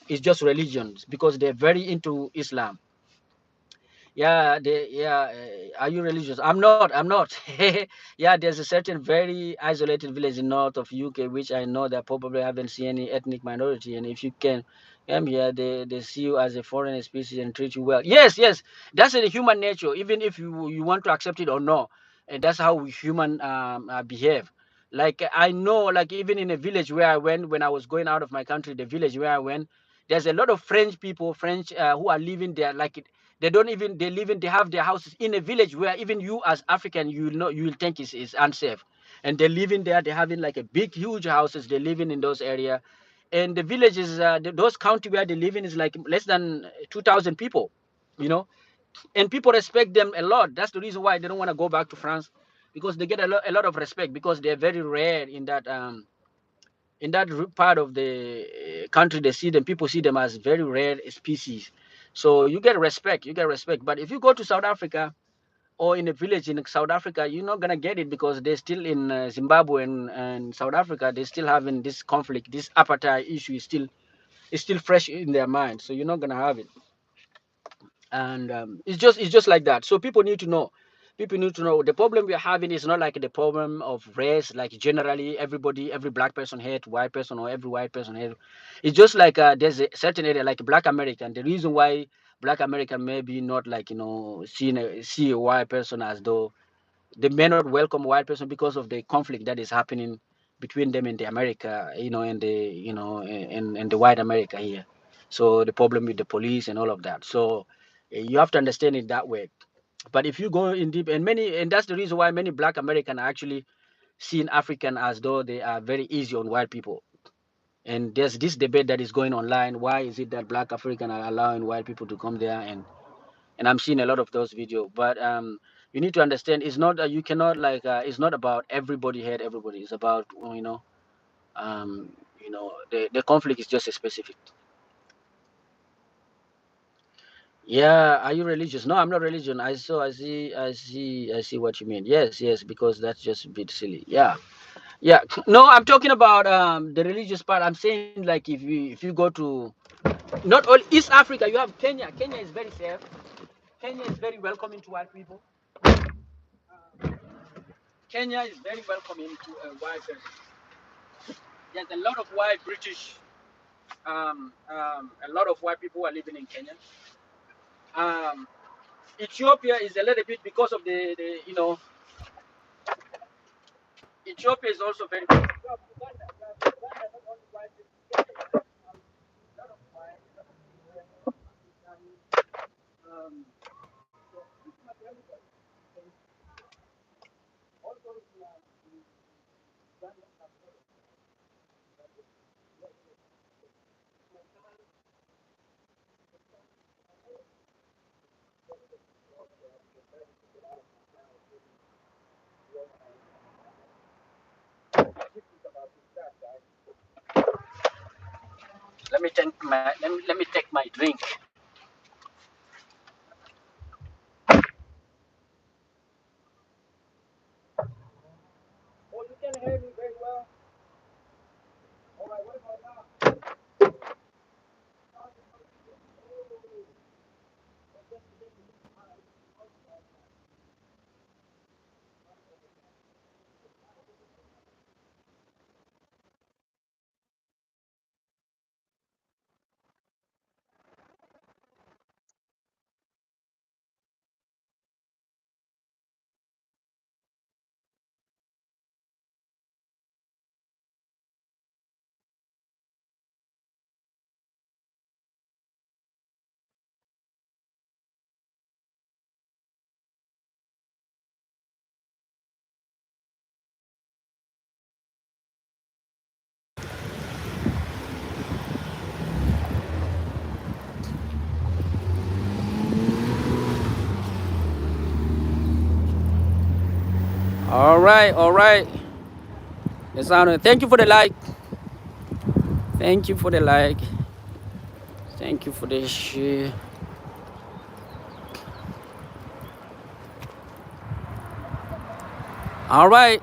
Speaker 1: It's just religions because they're very into Islam. Yeah, are you religious? I'm not. I'm not. Yeah, there's a certain very isolated village in north of UK, which I know that probably haven't seen any ethnic minority. And if you can come here, they see you as a foreign species and treat you well. Yes, yes, that's in human nature. Even if you want to accept it or not, and that's how we human behave. Like I know, like even in a village where I went when I was going out of my country, the village where I went, there's a lot of French people, French who are living there. Like they don't even they have their houses in a village where even you as African you will think is unsafe. And they're living there, they're having like a big, huge houses, they're living in those area. And the villages, those county where they live in is like less than 2,000 people, you know, and people respect them a lot. That's the reason why they don't want to go back to France, because they get a lot of respect, because they're very rare in that part of the country. They see them, people see them as very rare species. So you get respect, but if you go to South Africa or in a village in South Africa, you're not gonna get it, because they're still in Zimbabwe and South Africa, they're still having this conflict. This apartheid issue is still fresh in their mind, so you're not gonna have it. And it's just like that. So people need to know the problem we're having is not like the problem of race, like generally everybody, every black person hate white person, or every white person hate. It's just like there's a certain area like black American. The reason why black American maybe not like see a white person as though they may not welcome white person, because of the conflict that is happening between them and the America, and the and the white America here. So the problem with the police and all of that. So you have to understand it that way. But if you go in deep, and that's the reason why many black American are actually seeing African as though they are very easy on white people. And there's this debate that is going online. Why is it that black African are allowing white people to come there? And I'm seeing a lot of those videos. But you need to understand, it's not you cannot like it's not about everybody hate everybody. It's about um, the conflict is just a specific. Yeah, are you religious? No, I'm not religion. I see what you mean. Yes, yes, because that's just a bit silly. Yeah, yeah. No, I'm talking about the religious part. I'm saying like if you go to not all East Africa, you have Kenya. Kenya is very safe. Kenya is very welcoming to white people. Kenya is very welcoming to a white person. There's a lot of white British, a lot of white people are living in Kenya. Um, Ethiopia is a little bit because of the Ethiopia is also very. You have Uganda, not only white people. A lot of white, um, so pretty much everybody. And also in Uganda, let me take my drink. Oh, you can hear me very well. All right, what about now? All right, all right. The sound. Thank you for the like. Thank you for the like. Thank you for the share. All right,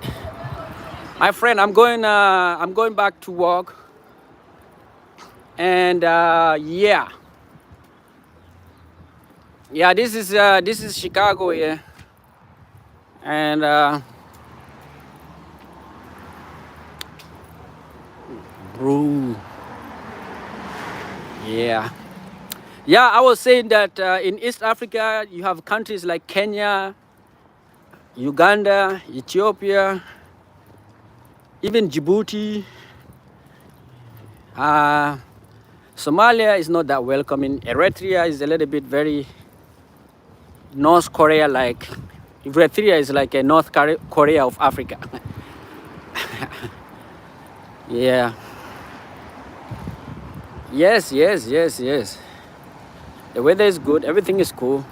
Speaker 1: my friend. I'm going. I'm going back to work. And yeah, yeah. This is Chicago here. And bro, yeah. Yeah, I was saying that in East Africa, you have countries like Kenya, Uganda, Ethiopia, even Djibouti. Somalia is not that welcoming. Eritrea is a little bit very North Korea like. Eritrea is like a North Korea of Africa. Yeah. Yes, yes, yes, yes. The weather is good. Everything is cool.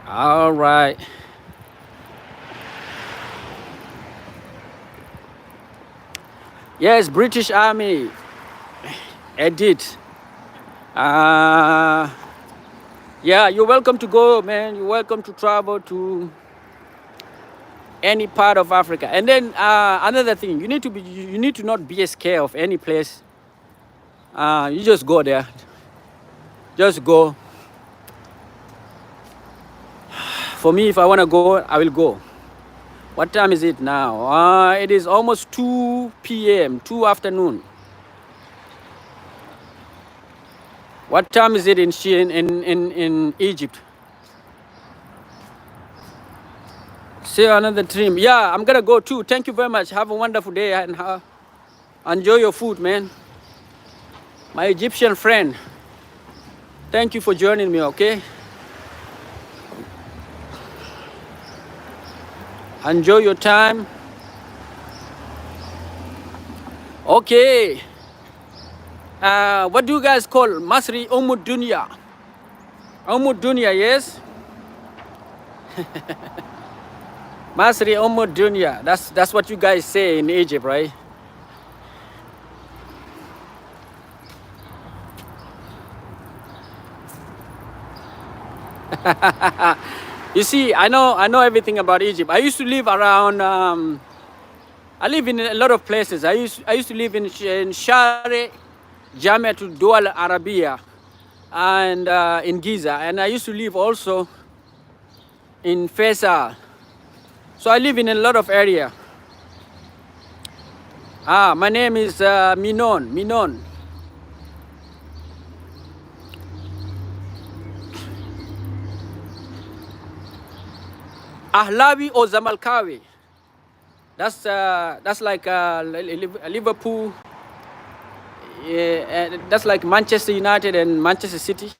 Speaker 1: All right. Yes, British Army. Edit. Yeah, you're welcome to go, man. You're welcome to travel to any part of Africa. And then another thing, you need to not be scared of any place. You just go there. Just go. For me, if I want to go, I will go. What time is it now? It is almost 2 p.m., 2 afternoon. What time is it in Egypt? See another dream. Yeah, I'm gonna go too. Thank you very much. Have a wonderful day and enjoy your food, man. My Egyptian friend. Thank you for joining me, okay? Enjoy your time. Okay. What do you guys call Masri Umud Dunya? Umud Dunya, yes? Masri Umud Dunya. That's what you guys say in Egypt, right? You see, I know everything about Egypt. I used to live around. I live in a lot of places. I used to live in Share, Jamiatul Dual Arabia, and in Giza, and I used to live also in Faisal. So I live in a lot of area. My name is Minon. Ahlawi or Zamalkawi. That's like Liverpool. Yeah, that's like Manchester United and Manchester City.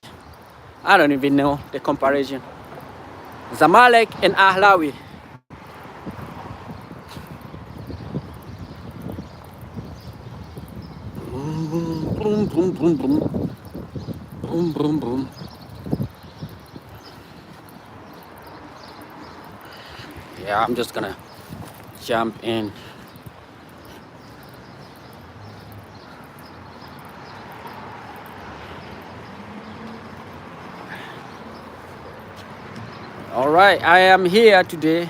Speaker 1: I don't even know the comparison. Zamalek and Ahlawi. Boom, boom, boom, boom. Boom, boom, boom. Yeah, I'm just gonna jump in. All right, I am here today.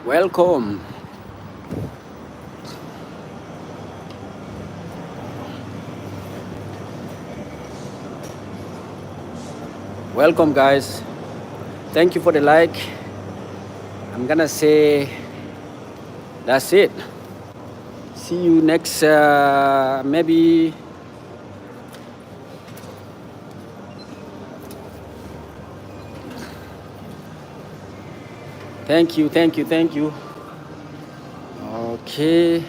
Speaker 1: Welcome. Welcome, guys. Thank you for the like. I'm gonna say that's it. See you next maybe. Thank you. Okay.